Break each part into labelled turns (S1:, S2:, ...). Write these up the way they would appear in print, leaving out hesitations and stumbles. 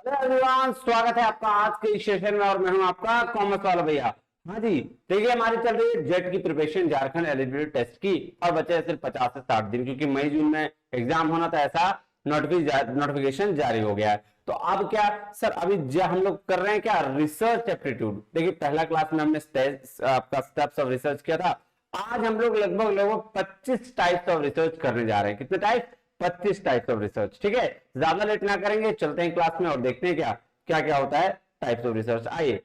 S1: Hello everyone, स्वागत है आपका आज के इस सेशन में और मैं हूं आपका कॉमर्स वाला भैया। हाँ जी, देखिए हमारी चल रही है जेट की प्रिपरेशन, झारखंड एलिजिबिलिटी टेस्ट की, और बचे हैं सिर्फ 50 से 60 दिन, क्योंकि मई जून में एग्जाम होना था, ऐसा नोटिफिकेशन जारी हो गया है। तो अब क्या सर, अभी हम लोग कर रहे हैं क्या, रिसर्च एप्टीट्यूड। देखिए पहला क्लास में हमने आपका स्टेप्स ऑफ रिसर्च किया था। आज हम लोग लगभग लगभग 25 टाइप्स ऑफ रिसर्च करने जा रहे हैं। कितने टाइप? 25 types of research. ठीक है, ज्यादा लेट ना करेंगे, चलते हैं क्लास में और देखते हैं क्या क्या क्या होता है टाइप्स ऑफ रिसर्च। आइए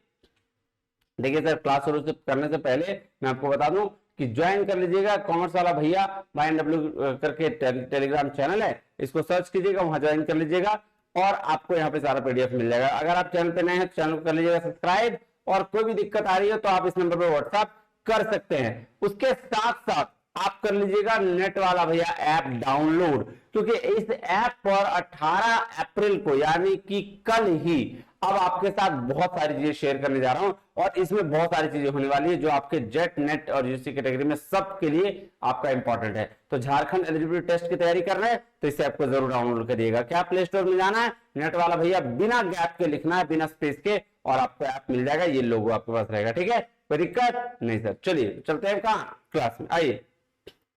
S1: देखिए सर, क्लास शुरू करने से पहले मैं आपको बता दूं कि ज्वाइन कर लीजिएगा कॉमर्स वाला भैया YNW करके टेलीग्राम चैनल है, इसको सर्च कीजिएगा, वहां ज्वाइन कर लीजिएगा और आपको यहाँ पे सारा पीडीएफ मिल जाएगा। अगर आप चैनल पे नए हैं तो चैनल को कर लीजिएगा सब्सक्राइब, और कोई भी दिक्कत आ रही है तो आप इस नंबर पर व्हाट्सएप कर सकते हैं। उसके साथ साथ आप कर लीजिएगा नेट वाला भैया ऐप डाउनलोड, क्योंकि इस ऐप पर 18 अप्रैल को यानी कि कल ही अब आपके साथ बहुत सारी चीजें शेयर करने जा रहा हूं, और इसमें बहुत सारी चीजें होने वाली है जो आपके जेट नेट और यूसी कैटेगरी में सबके लिए आपका इंपॉर्टेंट है। तो झारखंड एलिजिबिलिटी टेस्ट की तैयारी कर रहे हैं तो इसे आपको जरूर डाउनलोड करिएगा। क्या प्ले स्टोर में जाना है, नेट वाला भैया बिना गैप के लिखना है, बिना स्पेस के, और आपको ऐप मिल जाएगा, ये लोगो आपके पास रहेगा। ठीक है, कोई दिक्कत नहीं सर। चलिए चलते हैं कहाँ, क्लास में। आइए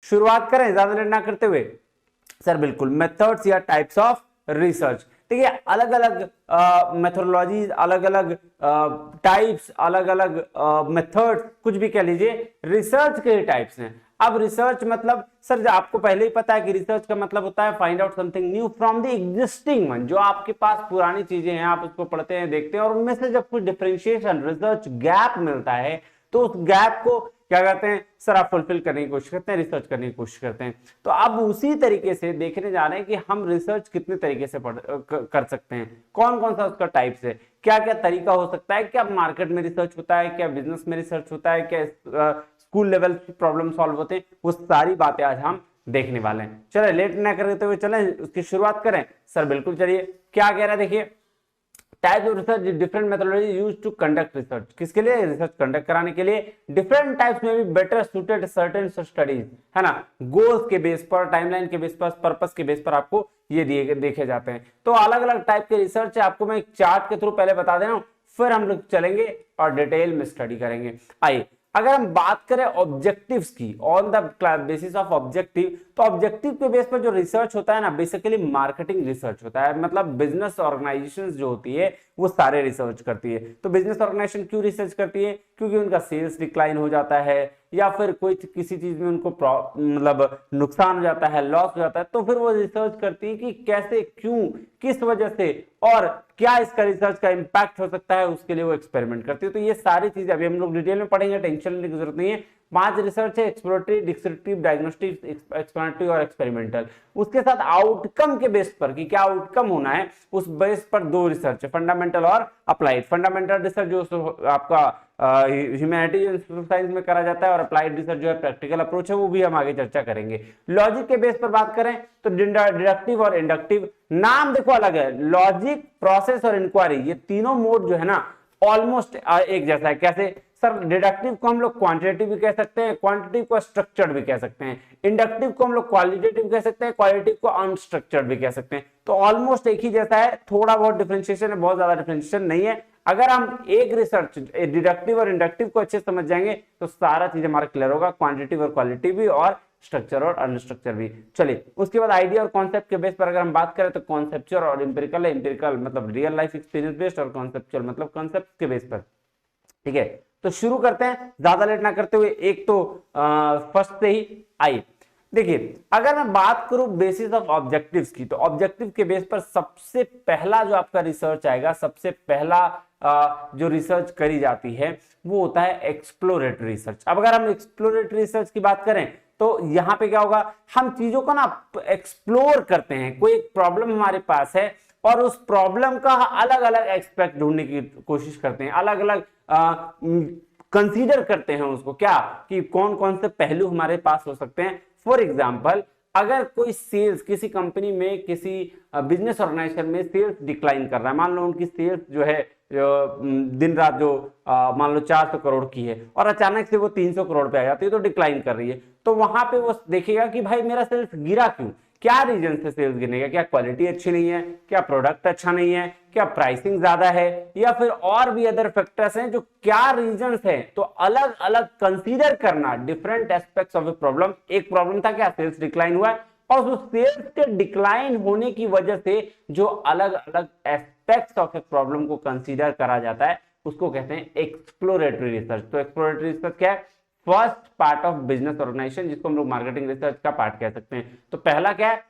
S1: शुरुआत करें ज्यादा लेट ना करते हुए। सर बिल्कुल, मेथड्स या टाइप्स ऑफ रिसर्च। देखिए अलग अलग मेथोडोलॉजीज, अलग अलग टाइप्स, अलग अलग मेथड्स, कुछ भी कह लीजिए, रिसर्च के टाइप्स हैं। अब रिसर्च मतलब सर, जो आपको पहले ही पता है कि रिसर्च का मतलब होता है find out something new from the existing one. जो आपके पास पुरानी चीजें हैं आप उसको पढ़ते हैं, देखते हैं, और उनमें से जब कुछ डिफरेंशिएशन, रिसर्च गैप मिलता है तो उस गैप को क्या कहते हैं सर, आप फुलफिल करने की कोशिश करते हैं, रिसर्च करने की कोशिश करते हैं। तो अब उसी तरीके से देखने जा रहे हैं कि हम रिसर्च कितने तरीके से कर सकते हैं, कौन कौन सा उसका टाइप्स है, क्या क्या तरीका हो सकता है, क्या मार्केट में रिसर्च होता है, क्या बिजनेस में रिसर्च होता है, क्या स्कूल लेवल प्रॉब्लम सॉल्व होते हैं, वो सारी बातें आज हम देखने वाले हैं। चले लेट ना करते हुए चले उसकी शुरुआत करें। सर बिल्कुल, चलिए क्या कह रहा है देखिए, types of research, different methodology used to conduct research. किसके लिए? रिसर्च कंडक्ट कराने के लिए। डिफरेंट टाइप्स में भी बेटर सूटेड सर्टेन स्टडीज, है ना, गोल्स के बेस पर, टाइमलाइन के बेस पर, पर्पस के बेस पर आपको ये देखे जाते हैं। तो अलग अलग टाइप के रिसर्च है, आपको मैं एक चार्ट के थ्रू पहले बता दे रहा हूं, फिर हम लोग चलेंगे और डिटेल में स्टडी करेंगे। आइए अगर हम बात करें ऑब्जेक्टिव्स की, on the basis of objective, तो ऑब्जेक्टिव के बेस पर जो रिसर्च होता है ना, बेसिकली मार्केटिंग रिसर्च होता है। मतलब बिजनेस ऑर्गेनाइजेशंस जो होती है वो सारे रिसर्च करती है। तो बिजनेस ऑर्गेनाइजेशन क्यों रिसर्च करती है? क्योंकि उनका सेल्स डिक्लाइन हो जाता है, या फिर कोई किसी चीज में उनको मतलब नुकसान हो जाता है, लॉस हो जाता है, तो फिर वो रिसर्च करती है कि कैसे, क्यों, किस वजह से, और क्या इसका रिसर्च का इंपैक्ट हो सकता है, उसके लिए वो एक्सपेरिमेंट करती है। तो ये सारी चीजें अभी हम लोग डिटेल में पढ़ेंगे, टेंशन लेने की जरूरत नहीं है। 5 रिसर्च है, एक्सप्लोरेटरी, डिस्क्रिप्टिव, डायग्नोस्टिक, एक्सप्लेनेटरी और एक्सपेरिमेंटल। उसके साथ आउटकम के बेस पर कि क्या आउटकम होना है, उस बेस पर 2 रिसर्च है, फंडामेंटल और अप्लाइड। फंडामेंटल रिसर्च जो आपका ह्यूमैनिटीज एंड सोशल साइंस में करा जाता है, और अप्लाइड रिसर्च जो है प्रैक्टिकल अप्रोच है, वो भी हम आगे चर्चा करेंगे। लॉजिक के बेस पर बात करें तो डिडक्टिव और इंडक्टिव, नाम देखो अलग है, लॉजिक, प्रोसेस और इंक्वायरी, ये तीनों मोड जो है ना ऑलमोस्ट एक जैसा है। कैसे सर? डिडक्टिव को हम लोग क्वांटिटेटिव भी कह सकते हैं, क्वांटिटेटिव को स्ट्रक्चर्ड भी कह सकते हैं, इंडक्टिव को हम लोग क्वालिटेटिव कह सकते हैं, क्वालिटेटिव को अनस्ट्रक्चर्ड भी कह सकते हैं। तो ऑलमोस्ट एक ही जैसा है, थोड़ा बहुत डिफरेंशिएशन है, बहुत ज्यादा डिफरेंशिएशन नहीं है। अगर हम एक रिसर्च डिडक्टिव और इंडक्टिव को अच्छे समझ जाएंगे तो सारा चीज हमारा क्लियर होगा, क्वांटिटेटिव और क्वालिटेटिव भी, और स्ट्रक्चर और अनस्ट्रक्चर भी। चलिए उसके बाद आइडिया और कॉन्सेप्ट के बेस पर अगर हम बात करें तो कॉन्सेप्चुअल और इंपेरिकल है। इंपेरिकल मतलब रियल लाइफ एक्सपीरियंस बेस्ड, और कॉन्सेप्चुअल मतलब कॉन्सेप्ट के बेस पर। ठीक है, तो शुरू करते हैं ज्यादा लेट ना करते हुए। एक तो फर्स्ट से ही आइए देखिए, अगर मैं बात करूं बेसिस ऑफ ऑब्जेक्टिव्स की, तो ऑब्जेक्टिव के बेस पर सबसे पहला जो आपका रिसर्च आएगा, सबसे पहला जो रिसर्च करी जाती है वो होता है एक्सप्लोरेटरी रिसर्च। अब अगर हम एक्सप्लोरेटरी रिसर्च की बात करें तो यहां पे क्या होगा, हम चीजों को ना एक्सप्लोर करते हैं। कोई एक प्रॉब्लम हमारे पास है और उस प्रॉब्लम का अलग अलग एस्पेक्ट ढूंढने की कोशिश करते हैं, अलग अलग कंसीडर करते हैं उसको, क्या कि कौन कौन से पहलू हमारे पास हो सकते हैं। फॉर एग्जाम्पल, अगर कोई सेल्स किसी कंपनी में, किसी बिजनेस ऑर्गेनाइजेशन में सेल्स डिक्लाइन कर रहा है, मान लो उनकी सेल्स जो है दिन रात जो मान लो 400 करोड़ की है, और अचानक से वो 300 करोड़ पे आ जाती है, तो डिक्लाइन कर रही है, तो वहां पे वो देखेगा कि भाई मेरा सेल्स गिरा क्यों, क्या रीजन से सेल्स गिरेगा? क्या क्वालिटी अच्छी नहीं है, क्या प्रोडक्ट अच्छा नहीं है, क्या प्राइसिंग ज्यादा है, या फिर और भी अदर फैक्टर्स हैं जो क्या रीजंस हैं? तो अलग अलग कंसीडर करना different aspects of a problem. एक प्रॉब्लम था क्या, सेल्स डिक्लाइन हुआ है, और उस सेल्स के डिक्लाइन होने की वजह से जो अलग अलग एस्पेक्ट्स ऑफ ए प्रॉब्लम को कंसीडर करा जाता है उसको कहते हैं एक्सप्लोरेटरी रिसर्च। तो एक्सप्लोरेटरी रिसर्च क्या है? First part of business organisation, जिसको हम लोग मार्केटिंग रिसर्च का पार्ट कह सकते हैं। तो पहला क्या है,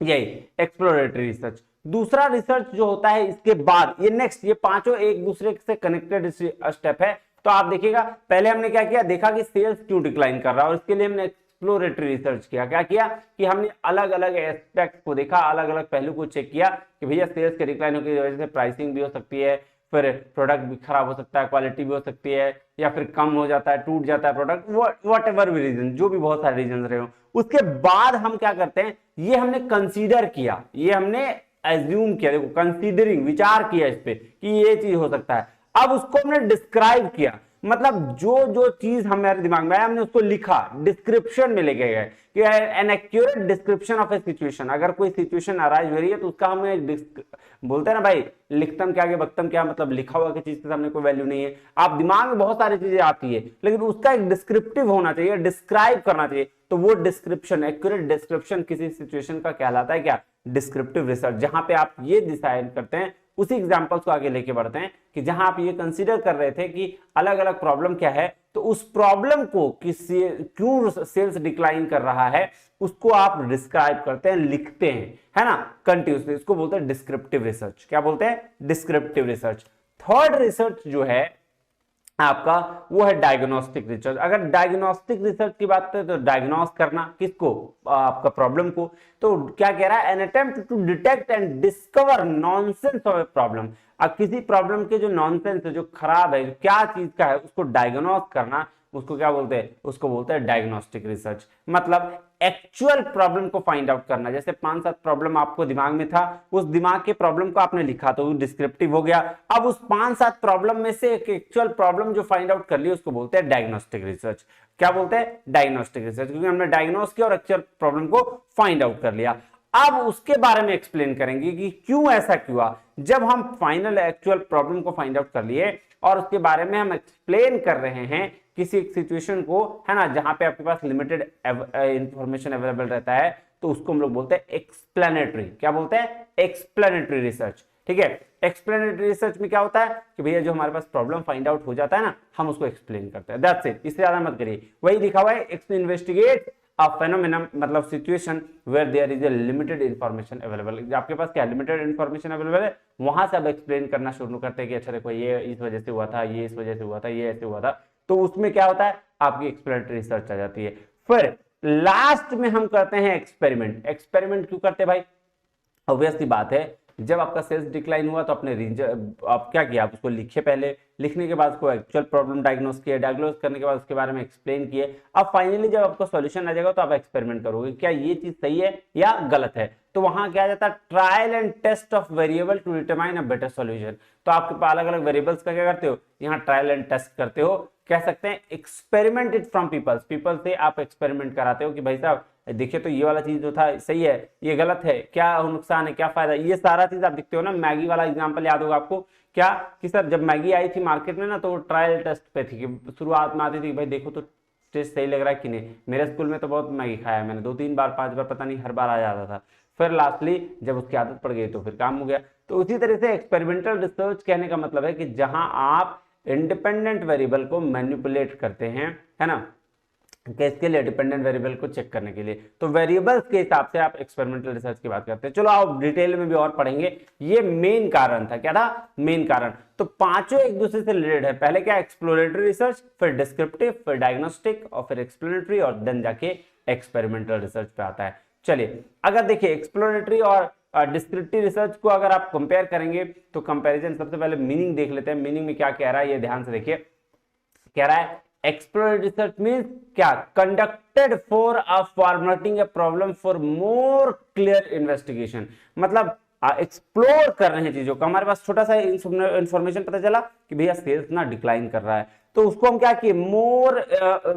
S1: यही एक्सप्लोरेटरी रिसर्च। दूसरा रिसर्च जो होता है इसके बाद, ये नेक्स्ट, ये पांचों एक दूसरे से कनेक्टेड स्टेप है। तो आप देखिएगा, पहले हमने क्या किया, देखा कि सेल्स क्यों डिक्लाइन कर रहा है, और इसके लिए हमने एक्सप्लोरेटरी रिसर्च किया। क्या किया कि हमने अलग अलग एस्पेक्ट को देखा, अलग अलग पहलू को चेक किया कि भैया सेल्स के डिक्लाइन की वजह से प्राइसिंग भी हो सकती है, फिर प्रोडक्ट भी खराब हो सकता है, क्वालिटी भी हो सकती है, या फिर कम हो जाता है, टूट जाता है प्रोडक्ट, वॉट एवर भी रीजन, जो भी बहुत सारे रीजन रहे हो। उसके बाद हम क्या करते हैं, ये हमने कंसीडर किया, ये हमने एज्यूम किया, देखो कंसीडरिंग, विचार किया इस पे कि ये चीज हो सकता है। अब उसको हमने डिस्क्राइब किया, मतलब जो जो चीज हमारे दिमाग में आया हमने उसको लिखा, डिस्क्रिप्शन में लेके गए कि an accurate description of A situation. अगर कोई सिचुएशन अराइज हो रही है तो उसका हमें बोलते हैं ना भाई, लिखतम क्या आगे बख्तम क्या, मतलब लिखा हुआ की चीज के सामने कोई वैल्यू नहीं है। आप दिमाग में बहुत सारी चीजें आती है, लेकिन उसका एक डिस्क्रिप्टिव होना चाहिए, डिस्क्राइब करना चाहिए। तो वो डिस्क्रिप्शन, एक्यूरेट डिस्क्रिप्शन किसी सिचुएशन का कहलाता है क्या, डिस्क्रिप्टिव रिसर्च। जहां पे आप ये डिसाइड करते हैं, उसी एग्जांपल्स को आगे लेके बढ़ते हैं कि जहां आप ये कंसीडर कर रहे थे कि अलग अलग प्रॉब्लम क्या है, तो उस प्रॉब्लम को किसी क्यों सेल्स डिक्लाइन कर रहा है उसको आप डिस्क्राइब करते हैं, लिखते हैं, है ना, कंटिन्यूसली। इसको बोलते हैं डिस्क्रिप्टिव रिसर्च। क्या बोलते हैं? Descriptive research. थर्ड रिसर्च जो है आपका, वो है डायग्नोस्टिक रिसर्च। अगर डायग्नोस्टिक रिसर्च की बात करें तो डायग्नोस करना किसको, आपका प्रॉब्लम को। तो क्या कह रहा है, an attempt to detect and discover nonsense of a problem. अब किसी प्रॉब्लम के जो नॉनसेंस है, जो खराब है, क्या चीज का है, उसको डायग्नोस करना, उसको क्या बोलते हैं, उसको बोलते हैं डायग्नोस्टिक रिसर्च। मतलब एक्चुअल प्रॉब्लम को फाइंड आउट करना। जैसे 5-7 प्रॉब्लम आपको दिमाग में था, उस दिमाग के प्रॉब्लम को आपने लिखा तो डिस्क्रिप्टिव हो गया। अब उस 5-7 प्रॉब्लम में से एक एक्चुअल प्रॉब्लम जो फाइंड आउट कर ली उसको बोलते हैं डायग्नोस्टिक रिसर्च। क्या बोलते हैं? डायग्नोस्टिक रिसर्च, क्योंकि हमने डायग्नोस किया और एक्चुअल प्रॉब्लम को फाइंड आउट कर लिया। अब उसके बारे में एक्सप्लेन करेंगे कि क्यों ऐसा हुआ। जब हम फाइनल एक्चुअल प्रॉब्लम को फाइंड आउट कर लिए और उसके बारे में हम एक्सप्लेन कर रहे हैं किसी एक सिचुएशन को, है ना, जहां पे आपके पास लिमिटेड इंफॉर्मेशन अवेलेबल रहता है, तो उसको हम लोग बोलते हैं एक्सप्लेनेटरी। क्या बोलते हैं? Explanatory research. ठीक है, एक्सप्लेनेटरी रिसर्च में क्या होता है कि भैया जो हमारे पास प्रॉब्लम फाइंड आउट हो जाता है ना, हम उसको एक्सप्लेन करते हैं, दैट्स इट। इससे ज्यादा मत करिए। वही लिखा हुआ है, इन्वेस्टिगेट अ फेनोमेनन, मतलब situation where there is a limited information available. आपके पास क्या लिमिटेड इंफॉर्मेशन अवेलेबल है, वहां से आप एक्सप्लेन करना शुरू करते हैं कि अच्छा देखो ये इस वजह से हुआ था, ये इस वजह से हुआ था, ये ऐसे हुआ था। तो उसमें क्या होता है, आपकी एक्सप्लेनेटरी रिसर्च आ जाती है। फिर लास्ट में हम करते हैं एक्सपेरिमेंट। एक्सपेरिमेंट क्यों करते हैं भाई? ऑब्वियस सी बात है, जब आपका सेल्स डिक्लाइन हुआ तो अपने आप क्या किया, आप उसको लिखे, पहले लिखने के बाद उसको एक्चुअल प्रॉब्लम डायग्नोस किया, डायग्नोस करने के बाद उसके बारे में एक्सप्लेन किए। अब फाइनली जब आपका सॉल्यूशन आ जाएगा तो आप एक्सपेरिमेंट करोगे, क्या ये चीज सही है या गलत है। तो वहां क्या जाता है, trial and test of variable to determine a better solution. तो आपके पास अलग अलग वेरिएबल्स का क्या करते हो, यहाँ ट्रायल एंड टेस्ट करते हो, कह सकते हैं experiment it from peoples. People से आप एक्सपेरिमेंट कराते हो कि भाई साहब देखिए तो ये वाला चीज जो था सही है, ये गलत है, क्या नुकसान है, क्या फायदा, ये सारा चीज आप देखते हो ना। मैगी वाला एग्जांपल याद होगा आपको, क्या कि सर जब मैगी आई थी मार्केट में ना, तो ट्रायल टेस्ट पे थी कि शुरुआत में आती थी भाई देखो तो टेस्ट सही लग रहा है कि नहीं। मेरे स्कूल में तो बहुत मैगी खाया मैंने, 2-3 बार 5 बार, पता नहीं, हर बार आ जाता था। फिर लास्टली जब उसकी आदत पड़ गई तो फिर काम हो गया। तो उसी तरह से एक्सपेरिमेंटल रिसर्च कहने का मतलब है कि जहां आप इंडिपेंडेंट वेरिएबल को मैनिपुलेट करते हैं, है ना, किसके लिए, डिपेंडेंट वेरिएबल को चेक करने के लिए। तो वेरिएबल्स के हिसाब से आप एक्सपेरिमेंटल रिसर्च की बात करते हैं। चलो आप डिटेल में भी और पढ़ेंगे। ये मेन कारण था, क्या था, मेन कारण। तो पांचों एक दूसरे से रिलेटेड है। पहले क्या, एक्सप्लोरेटरी रिसर्च, फिर डिस्क्रिप्टिव, फिर डायग्नोस्टिक, और फिर एक्सप्लेनेटरी, और देन जाके एक्सपेरिमेंटल रिसर्च पे आता है। चलिए अगर देखिए एक्सप्लोरेटरी और डिस्क्रिप्टिव रिसर्च को अगर आप कंपेयर करेंगे तो कंपैरिजन, सबसे पहले मीनिंग देख लेते हैं। मीनिंग में क्या कह रहा है ये ध्यान से देखिए। कह रहा है एक्सप्लोरेटरी रिसर्च मींस क्या, conducted for formatting a problem for more clear investigation. मतलब एक्सप्लोर कर रहे हैं चीजों का। हमारे पास छोटा सा इंफॉर्मेशन पता चला कि भैया सेल्स ना डिक्लाइन कर रहा है, तो उसको हम क्या किए, मोर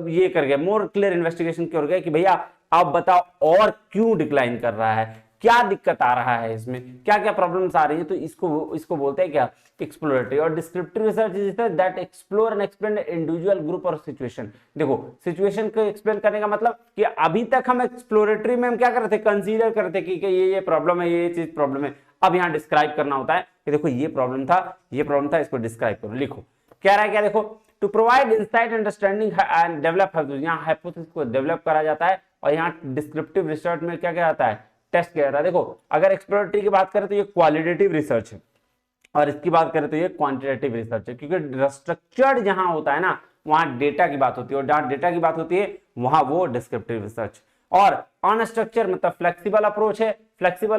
S1: ये कर गए, मोर क्लियर इन्वेस्टिगेशन की ओर गए कि भैया अब बताओ और क्यों डिक्लाइन कर रहा है, क्या दिक्कत आ रहा है इसमें, क्या क्या प्रॉब्लम्स आ रही है। तो इसको बोलते हैं क्या, एक्सप्लोरेटरी। और descriptive research is that explore and explain individual group और सिचुएशन। देखो सिचुएशन को एक्सप्लेन करने का मतलब कि अभी तक हम एक्सप्लोरेटरी में हम क्या कर रहे थे, कंसीडर कर रहे थे कि ये प्रॉब्लम है, ये चीज प्रॉब्लम है। अब यहाँ डिस्क्राइब करना होता है कि देखो ये प्रॉब्लम था, इसको डिस्क्राइब करो, लिखो। कह रहा है क्या, देखो to provide insight understanding and develop, यहाँ हाइपोथेसिस को डेवलप करा जाता है। और यहाँ डिस्क्रिप्टिव रिसर्च में क्या आता है, टेस्ट किया जाता है। देखो अगर एक्सप्लोरेटरी की बात करें तो ये क्वालिटेटिव रिसर्च है, और इसकी बात करें तो ये क्वांटिटेटिव रिसर्च है, क्योंकि स्ट्रक्चर्ड जहां होता है ना वहां डेटा की बात होती है, और जहां डेटा की बात होती है वहां वो डिस्क्रिप्टिव रिसर्च। और अनस्ट्रक्चर मतलब फ्लेक्सिबल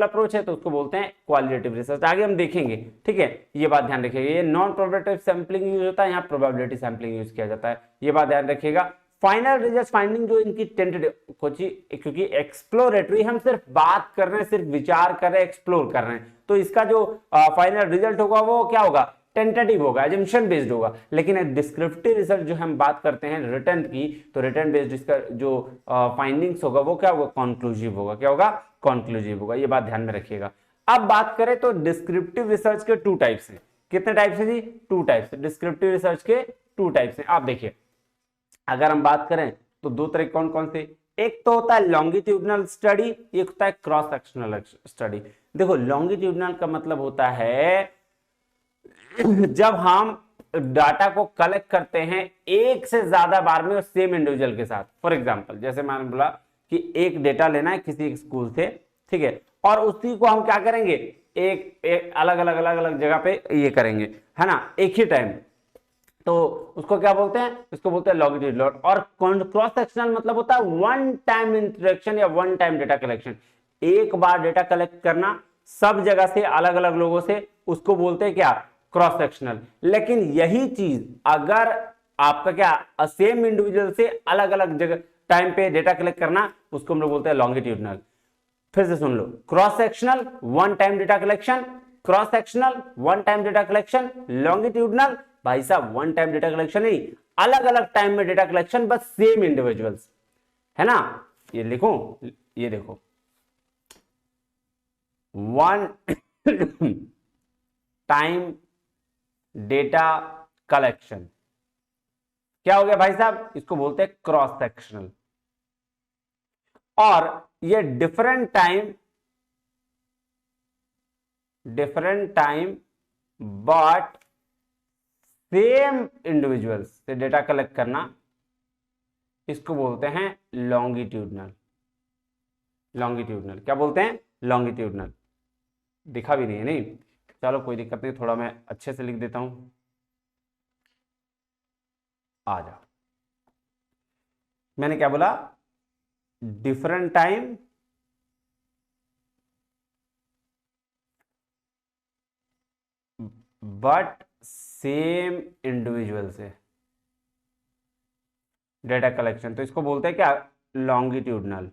S1: अप्रोच है तो उसको बोलते हैं क्वालिटेटिव रिसर्च। आगे हम देखेंगे, ठीक है, ये बात ध्यान रखिएगा। ये नॉन प्रोबेबिलिटी सैंपलिंग यूज होता है, यहाँ प्रोबेबिलिटी सैंपलिंग यूज किया जाता है, ये बात ध्यान रखिएगा। फाइनल रिजल्ट फाइंडिंग जो इनकी टेंटेटिव, क्योंकि एक्सप्लोरेटरी हम सिर्फ बात कर रहे हैं, सिर्फ विचार कर रहे हैं, एक्सप्लोर कर रहे हैं, तो इसका जो फाइनल रिजल्ट होगा वो क्या होगा, टेंटेटिव होगा, एजम्पशन बेस्ड होगा। लेकिन एक डिस्क्रिप्टिव रिसर्च जो हम बात करते हैं रिटर्न की, तो रिटर्न बेस्ड इसका जो फाइंडिंग्स होगा वो क्या होगा, कॉन्क्लूसिव होगा। क्या होगा, कॉन्क्लूसिव होगा, ये बात ध्यान में रखिएगा। अब बात करें तो डिस्क्रिप्टिव रिसर्च के 2 टाइप्स हैं। कितने टाइप्स हैं जी, 2 टाइप्स। डिस्क्रिप्टिव रिसर्च के 2 टाइप्स हैं। आप देखिए अगर हम बात करें तो 2 तरह कौन कौन से, एक तो होता है लॉन्गिट्यूडनल स्टडी, एक होता है क्रॉस सेक्शनल स्टडी। देखो लॉन्गिट्यूडनल का मतलब होता है जब हम डाटा को कलेक्ट करते हैं एक से ज्यादा बार में और सेम इंडिविजुअल के साथ। फॉर एग्जांपल जैसे मैंने बोला कि एक डेटा लेना है किसी एक स्कूल से, ठीक है, और उसी को हम क्या करेंगे, एक अलग अलग जगह पे ये करेंगे, है ना, एक ही टाइम, तो उसको क्या बोलते हैं, इसको बोलते हैं लॉन्गिट्यूडनल। और क्रॉस सेक्शनल मतलब होता है वन टाइम इंटरेक्शन या वन टाइम डेटा कलेक्शन, एक बार डेटा कलेक्ट करना सब जगह से अलग अलग लोगों से, उसको बोलते हैं क्या, क्रॉस सेक्शनल। लेकिन यही चीज अगर आपका क्या सेम इंडिविजुअल से अलग अलग जगह टाइम पे डेटा कलेक्ट करना, उसको हम लोग बोलते हैं लॉन्गिट्यूडनल। फिर से सुन लो, cross sectional one time data collection, cross sectional one time data collection, longitudinal भाई साहब वन टाइम डेटा कलेक्शन नहीं, अलग अलग टाइम में डेटा कलेक्शन बस सेम इंडिविजुअल्स, है ना। ये लिखो, ये देखो वन टाइम डेटा कलेक्शन क्या हो गया भाई साहब, इसको बोलते हैं क्रॉस सेक्शनल। और ये different time but same individuals से डेटा कलेक्ट करना, इसको बोलते हैं लॉन्गिट्यूडनल। क्या बोलते हैं, लॉन्गिट्यूडनल। दिखा भी नहीं है, नहीं, चलो कोई दिक्कत नहीं, थोड़ा मैं अच्छे से लिख देता हूं, आ जाओ। मैंने क्या बोला, different time but same individual से डेटा कलेक्शन, तो इसको बोलते हैं क्या, लॉन्गिट्यूडनल।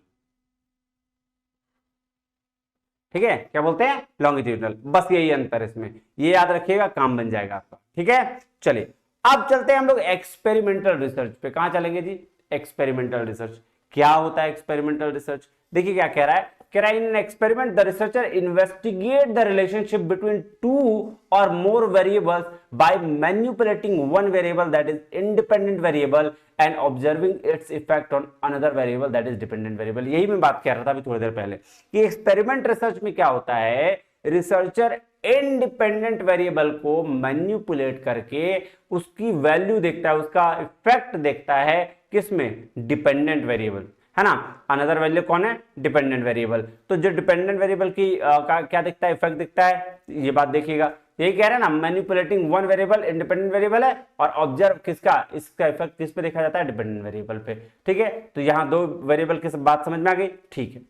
S1: ठीक है, क्या बोलते हैं, लॉन्गिट्यूडनल। बस यही अंतर इसमें, ये याद रखिएगा, काम बन जाएगा आपका। ठीक है, चलिए अब चलते हैं हम लोग एक्सपेरिमेंटल रिसर्च पे। कहां चलेंगे जी, एक्सपेरिमेंटल रिसर्च। क्या होता है एक्सपेरिमेंटल रिसर्च, देखिए क्या कह रहा है, कह रहा है in experiment the researcher investigate the relationship between 2 or more variables by manipulating one variable that is independent variable and observing its effect on another variable that is dependent variable। यही मैं बात कर रहा था अभी थोड़ी देर पहले कि एक्सपेरिमेंट रिसर्च में क्या होता है, रिसर्चर इंडिपेंडेंट वेरिएबल को मैनिपुलेट करके उसकी वैल्यू देखता है, उसका इफेक्ट देखता है, किसमें, डिपेंडेंट वेरिएबल, है ना। अनदर वैल्यू कौन है, डिपेंडेंट वेरिएबल। तो जो डिपेंडेंट वेरिएबल की क्या दिखता है, इफेक्ट दिखता है, ये बात देखिएगा। यही कह रहे हैं ना, manipulating one variable independent variable है, और ऑब्जर्व किसका, इसका इफेक्ट किस पे देखा जाता है, डिपेंडेंट वेरिएबल पे। ठीक है, तो यहां 2 वेरिएबल की बात समझ में आ गई। ठीक है,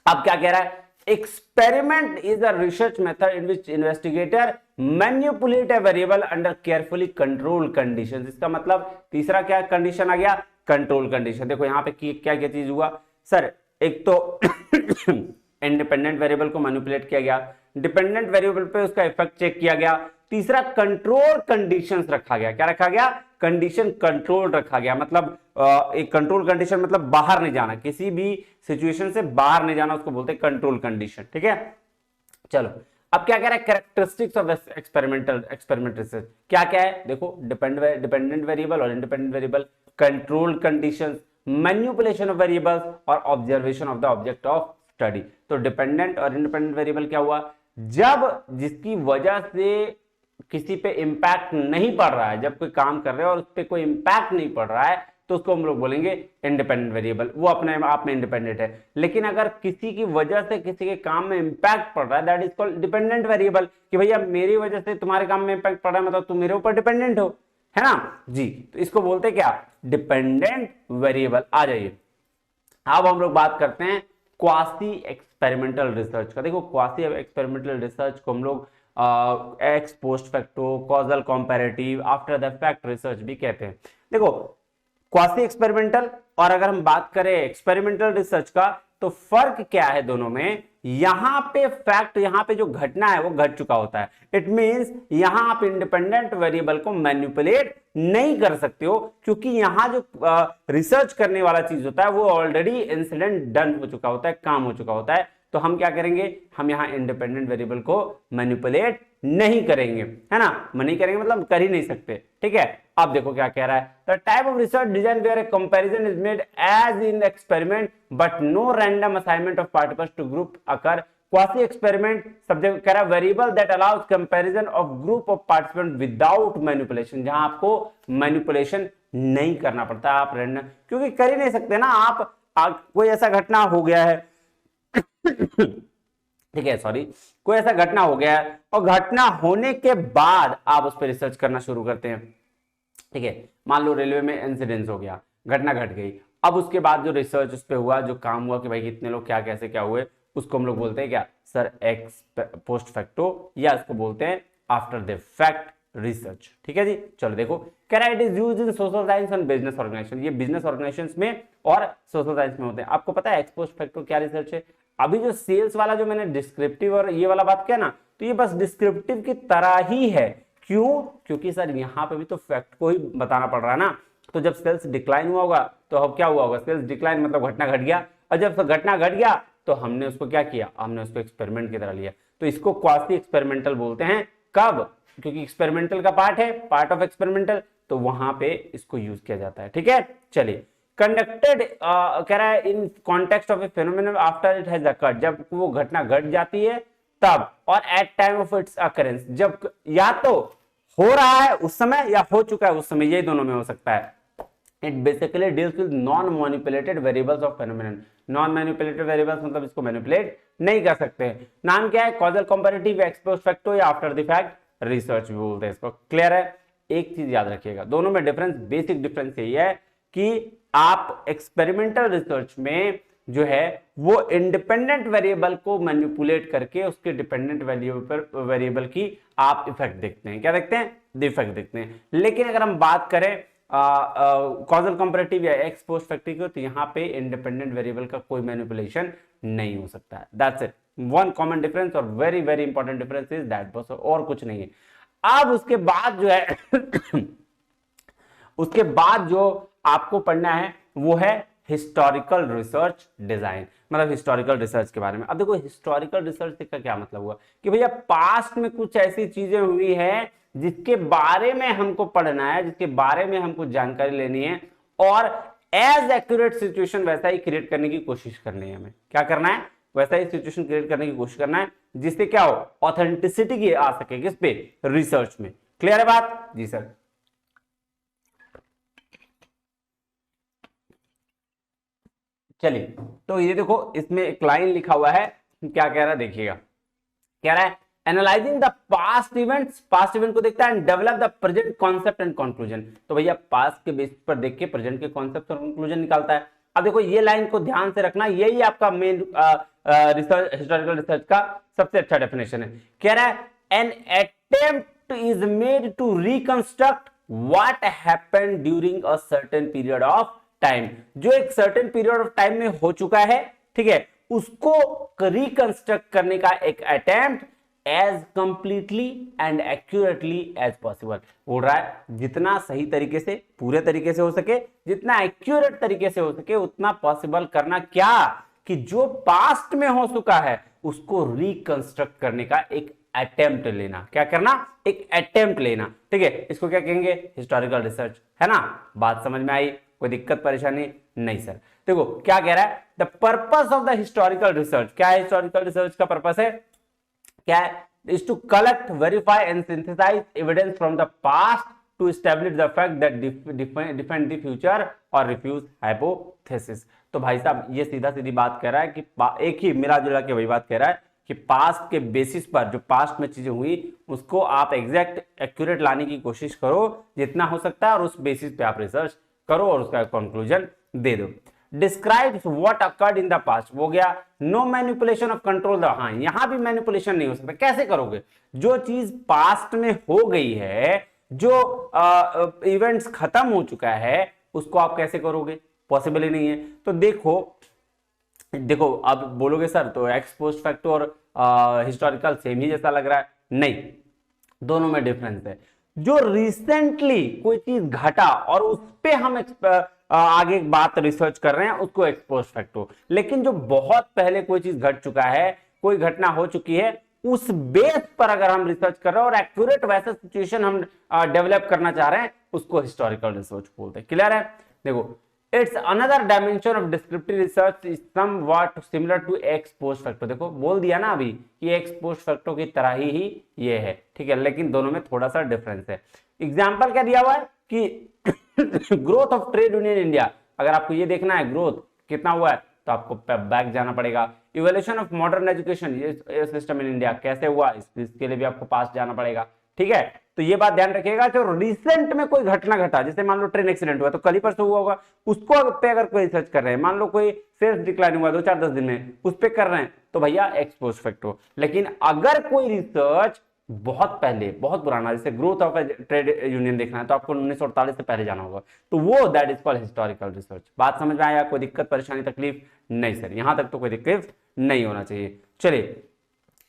S1: अब क्या कह रहा है, experiment is a research method in which investigator manipulate a variable under carefully controlled conditions। इसका मतलब तीसरा क्या कंडीशन आ गया, कंट्रोल कंडीशन। देखो यहाँ पे क्या क्या चीज हुआ सर, एक तो इंडिपेंडेंट वेरिएबल को मैनिपुलेट किया गया, डिपेंडेंट वेरिएबल पे उसका इफेक्ट चेक किया गया, तीसरा कंट्रोल कंडीशंस रखा गया। क्या रखा गया, कंडीशन कंट्रोल रखा गया, मतलब एक कंट्रोल कंडीशन मतलब बाहर नहीं जाना, किसी भी सिचुएशन से बाहर नहीं जाना, उसको बोलते हैं कंट्रोल कंडीशन। ठीक है, चलो अब क्या कह रहा है, कैरेक्टरिस्टिक्स ऑफ एक्सपेरिमेंट रिसर्च क्या क्या है, देखो डिपेंडेंट वेरिएबल और independent variable, control conditions, manipulation of variables और observation of the object of study. तो डिपेंडेंट और इंडिपेंडेंट वेरिएबल क्या हुआ, जब जिसकी वजह से किसी पे इंपैक्ट नहीं पड़ रहा है, जब कोई काम कर रहे हो और उस पर कोई इंपैक्ट नहीं पड़ रहा है तो उसको हम लोग बोलेंगे इंडिपेंडेंट वेरिएबल, वो अपने आप में इंडिपेंडेंट है। लेकिन अगर किसी की वजह से किसी के काम में इंपैक्ट पड़ रहा है, that is called dependent variable, कि भैया मेरी वजह से तुम्हारे काम में इंपैक्ट पड़ रहा है, मतलब तुम मेरे ऊपर डिपेंडेंट हो, है ना जी। तो इसको बोलते हैं क्या, डिपेंडेंट वेरिएबल। आ जाइए अब हम लोग बात करते हैं क्वासी एक्सपेरिमेंटल रिसर्च का। देखो क्वासी एक्सपेरिमेंटल रिसर्च को हम लोग x post facto, causal comparative, after the fact research भी कहते हैं। देखो क्वासी एक्सपेरिमेंटल और अगर हम बात करें एक्सपेरिमेंटल रिसर्च का, तो फर्क क्या है दोनों में, यहां पे फैक्ट, यहां पे जो घटना है वो घट चुका होता है। इट मींस यहां आप इंडिपेंडेंट वेरिएबल को मैनिपुलेट नहीं कर सकते हो, क्योंकि यहां जो रिसर्च करने वाला चीज होता है वो ऑलरेडी इंसिडेंट डन हो चुका होता है, काम हो चुका होता है। तो हम क्या करेंगे, हम यहां इंडिपेंडेंट वेरिएबल को मैनिपुलेट नहीं करेंगे, है ना, नहीं करेंगे मतलब कर ही नहीं सकते। ठीक है, अब देखो क्या कह रहा है, the type of research design where a comparison is made as in experiment but no random assignment of particles to group occur. Quasi experiment subject कह रहा है variable that allows comparison of group of participant without manipulation, जहां आपको manipulation नहीं करना पड़ता, आप random, क्योंकि कर ही नहीं सकते ना आप कोई ऐसा घटना हो गया है ठीक है, सॉरी, कोई ऐसा घटना हो गया है और घटना होने के बाद आप उस पर रिसर्च करना शुरू करते हैं। ठीक है, मान लो रेलवे में इंसिडेंस हो गया, घटना घट गई, अब उसके बाद जो रिसर्च उस पर हुआ, जो काम हुआ कि भाई कितने लोग क्या कैसे क्या हुए, उसको हम लोग बोलते हैं क्या सर, एक्स पोस्ट फैक्टो, या इसको बोलते हैं आफ्टर द फैक्ट रिसर्च। ठीक है जी, चलो देखो कह रहा है it is used in social science and business organisation, ये बिजनेस ऑर्गेनाइजेशंस में और सोशल साइंस में होते हैं। आपको पता है एक्स पोस्ट फैक्टो क्या रिसर्च है? अभी जो सेल्स वाला जो मैंने डिस्क्रिप्टिव और ये वाला बात किया ना, तो ये बस डिस्क्रिप्टिव की तरह ही है। क्यों? क्योंकि सर यहाँ पे भी तो फैक्ट को ही बताना पड़ रहा है ना। तो जब सेल्स डिक्लाइन हुआ होगा तो अब क्या हुआ होगा, सेल्स डिक्लाइन मतलब घटना घट गया, और जब घटना घट गया तो हमने उसको क्या किया, हमने उसको एक्सपेरिमेंट की तरह लिया। तो इसको क्वासी एक्सपेरिमेंटल बोलते हैं। कब? क्योंकि एक्सपेरिमेंटल का पार्ट है, पार्ट ऑफ एक्सपेरिमेंटल, तो वहां पे इसको यूज किया जाता है। ठीक है, चलिए कंडक्टेड कह रहा है in context of a phenomenon after it has occurred, जब वो घटना घट जाती है तब, और at time of its occurrence, जब या तो हो रहा है उस समय या हो चुका है उस समय, ये दोनों में हो सकता है। It basically deals with non manipulated variables of phenomenon. Non manipulated variables मतलब इसको मैनिपुलेट नहीं कर सकते। नाम क्या है? Causal comparative, x post facto या आफ्टर द फैक्ट रिसर्च भी बोलते हैं इसको। क्लियर है? एक चीज याद रखिएगा, दोनों में डिफरेंस, बेसिक डिफरेंस यही है कि आप एक्सपेरिमेंटल रिसर्च में जो है वो इंडिपेंडेंट वेरिएबल को मैनिपुलेट करके उसके डिपेंडेंट वेरिएबल की आप इफेक्ट देखते हैं। क्या देखते हैं? इफेक्ट देखते हैं। लेकिन अगर हम बात करें कॉजल कंपैरेटिव या एक्स पोस्ट फैक्टो की, तो यहां पे इंडिपेंडेंट वेरिएबल का कोई मैनिपुलेशन नहीं हो सकता है। That's it, one common difference, और very very important difference is that, बस और कुछ नहीं है। अब उसके बाद जो है उसके बाद जो आपको पढ़ना है वो है हिस्टोरिकल रिसर्च डिजाइन, मतलब हिस्टोरिकल रिसर्च के बारे में। अब देखो हिस्टोरिकल रिसर्च का क्या मतलब हुआ कि भैया पास्ट में कुछ ऐसी चीजें हुई है जिसके बारे में हमको पढ़ना है, जिसके बारे में हमको जानकारी लेनी है, और एज एक्यूरेट सिचुएशन वैसा ही क्रिएट करने की कोशिश करनी है। हमें क्या करना है? वैसा ही सिचुएशन क्रिएट करने की कोशिश करना है जिससे क्या हो, ऑथेंटिसिटी की आ सके, किस पे? रिसर्च में। क्लियर है बात? जी सर। चलिए तो ये देखो इसमें एक लाइन लिखा हुआ है, क्या कह रहा है देखिएगा, कह रहा है analysing the past events, past event को देखता है, and develop the present concept and conclusion. तो भैया पास्ट के बेसिस पर देख के प्रेजेंट के कॉन्सेप्ट और कंक्लूजन निकालता है। अब देखो ये लाइन को ध्यान से रखना, यही आपका मेन रिसर्च, हिस्टोरिकल रिसर्च का सबसे अच्छा डेफिनेशन है। कह रहा है an attempt is made to reconstruct what happened during a certain period of time, जो एक सर्टेन पीरियड ऑफ टाइम में हो चुका है, ठीक है, उसको रिकंस्ट्रक्ट करने का एक attempt as completely and accurately as possible. बोल रहा है जितना सही तरीके से, पूरे तरीके से हो सके, जितना एक्यूरेट तरीके से हो सके उतना पॉसिबल करना। क्या कि जो पास्ट में हो चुका है उसको रिकंस्ट्रक्ट करने का एक अटेम्प्ट लेना। क्या करना? एक अटेम्प्ट लेना। ठीक है, इसको क्या कहेंगे? हिस्टोरिकल रिसर्च, है ना? बात समझ में आई? कोई दिक्कत परेशानी नहीं सर? देखो क्या कह रहा है, the purpose of the historical research. क्या है हिस्टोरिकल रिसर्च का पर्पस? है क्या है? Is to collect, verify and synthesise evidence from the past to establish the fact that defend the future और रिफ्यूज हाइपोथेसिस। तो भाई साहब ये सीधा सीधी बात कह रहा है कि एक ही मिला जुला के वही बात कह रहा है कि पास्ट के बेसिस पर, जो पास्ट में चीजें हुई उसको आप एग्जैक्ट एक्यूरेट लाने की कोशिश करो जितना हो सकता है, और उस बेसिस पे आप रिसर्च करो और उसका कंक्लूजन दे दो। Describe what occurred in the past, वो गया। नो मैनिपुलेशन ऑफ कंट्रोल, हाँ यहां भी मैनिपुलेशन नहीं हो सकता। कैसे करोगे? जो चीज पास्ट में हो गई है, जो इवेंट्स खत्म हो चुका है, उसको आप कैसे करोगे? पॉसिबल ही नहीं है। तो देखो अब बोलोगे सर तो एक्स पोस्ट फैक्ट और हिस्टोरिकल सेम ही जैसा लग रहा है। नहीं, दोनों में डिफरेंस है। जो रिसेंटली कोई चीज घटा और उस पे हम आगे बात रिसर्च कर रहे हैं उसको एक्स पोस्ट फैक्ट हो। लेकिन जो बहुत पहले कोई चीज घट चुका है, कोई घटना हो चुकी है, उस बेस पर अगर हम रिसर्च कर रहे हैं और एक्यूरेट वैसा सिचुएशन हम डेवलप करना चाह रहे हैं, उसको हिस्टोरिकल रिसर्च बोलते हैं। क्लियर है? देखो, it's another dimension of descriptive research is somewhat similar to ex post facto. देखो बोल दिया ना अभी कि एक्स पोस्ट फैक्टो की तरह ही ये है। ठीक है, लेकिन दोनों में थोड़ा सा डिफरेंस है। एग्जांपल क्या दिया हुआ है कि growth of trade union India. अगर आपको ये देखना है ग्रोथ कितना हुआ है तो आपको बैक जाना पड़ेगा। इवोल्यूशन ऑफ मॉडर्न एजुकेशन, ये सिस्टम इन इंडिया कैसे हुआ, इसके लिए भी आपको पास जाना पड़ेगा। ठीक है, तो ये बात ध्यान रखिएगा कि रिसेंट में कोई घटना घटा, जैसे मान लो ट्रेन एक्सीडेंट हुआ तो कल ही परसों हुआ होगा, उसको पे अगर कोई रिसर्च कर रहे हैं, मान लो कोई सेल्स डिक्लाइन हुआ 2-4-10 दिन में, उस पे कर रहे हैं, तो भैया एक्स पोस्ट फैक्टो। लेकिन अगर कोई रिसर्च बहुत पहले, बहुत पुराना, जैसे ग्रोथ ऑफ ट्रेड यूनियन देखना है तो आपको 1948 से पहले जाना होगा, तो वो that is called historical research. बात समझ में आया? कोई दिक्कत परेशानी तकलीफ नहीं सर? यहां तक तो कोई दिक्कत नहीं होना चाहिए। चलिए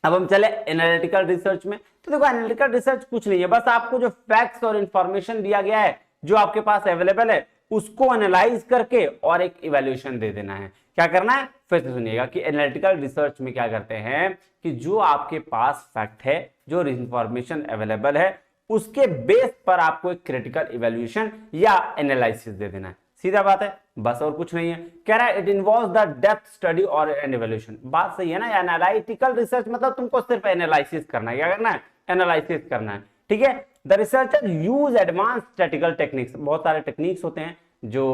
S1: अब हम चले एनालिटिकल रिसर्च में। तो देखो एनालिटिकल रिसर्च कुछ नहीं है, बस आपको जो फैक्ट्स और इंफॉर्मेशन दिया गया है, जो आपके पास अवेलेबल है, उसको एनालाइज करके और एक इवैल्यूएशन दे देना है। क्या करना है? फिर से सुनिएगा कि एनालिटिकल रिसर्च में क्या करते हैं कि जो आपके पास फैक्ट है, जो इंफॉर्मेशन अवेलेबल है, उसके बेस पर आपको एक क्रिटिकल इवैल्यूएशन या एनालिसिस दे देना है। सीधा बात है, बस और कुछ नहीं है। कह रहा है it involves the depth study और एन इवैल्यूएशन। बात सही है ना? एनालिटिकल रिसर्च मतलब तुमको सिर्फ एनालिसिस करना है। क्या करना है? एनालिसिस करना है। ठीक है, the researcher use advance statistical techniques. बहुत सारे टेक्निक्स होते हैं जो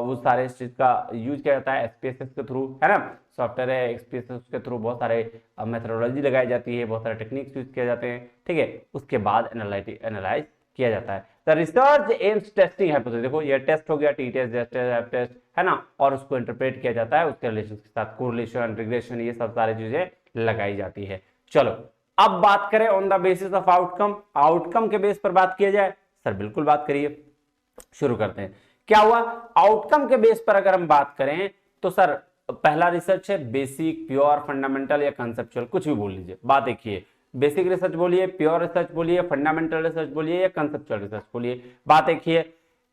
S1: वो सारे चीज का यूज किया जाता है एसपीएसएस के थ्रू, है ना? सॉफ्टवेयर है एसपीएसएस के थ्रू बहुत सारे मेथोडोलॉजी लगाई जाती है, बहुत सारे टेक्निक्स यूज किए जाते हैं। ठीक है, उसके बाद एनालाइज किया जाता है। The research AIIMS testing hypothesis. देखो ये टेस्ट हो गया, टी टेस्ट, टेस्ट, है ना? और उसको इंटरप्रेट किया जाता है, उसके रिलेशन के साथ कोरिलेशन, रिग्रेशन, ये सब सारी चीजें लगाई जाती है। चलो अब बात करें on the basis of outcome. Outcome के बेस पर बात किया जाए सर? बिल्कुल बात करिए, शुरू करते हैं। क्या हुआ? आउटकम के बेस पर अगर हम बात करें तो सर पहला रिसर्च है बेसिक, प्योर, फंडामेंटल या कंसेप्चुअल, कुछ भी बोल लीजिए। बात देखिए, बेसिक रिसर्च बोलिए, प्योर रिसर्च बोलिए, फंडामेंटल रिसर्च बोलिए या कंसेप्चुअल रिसर्च बोलिए। बात देखिए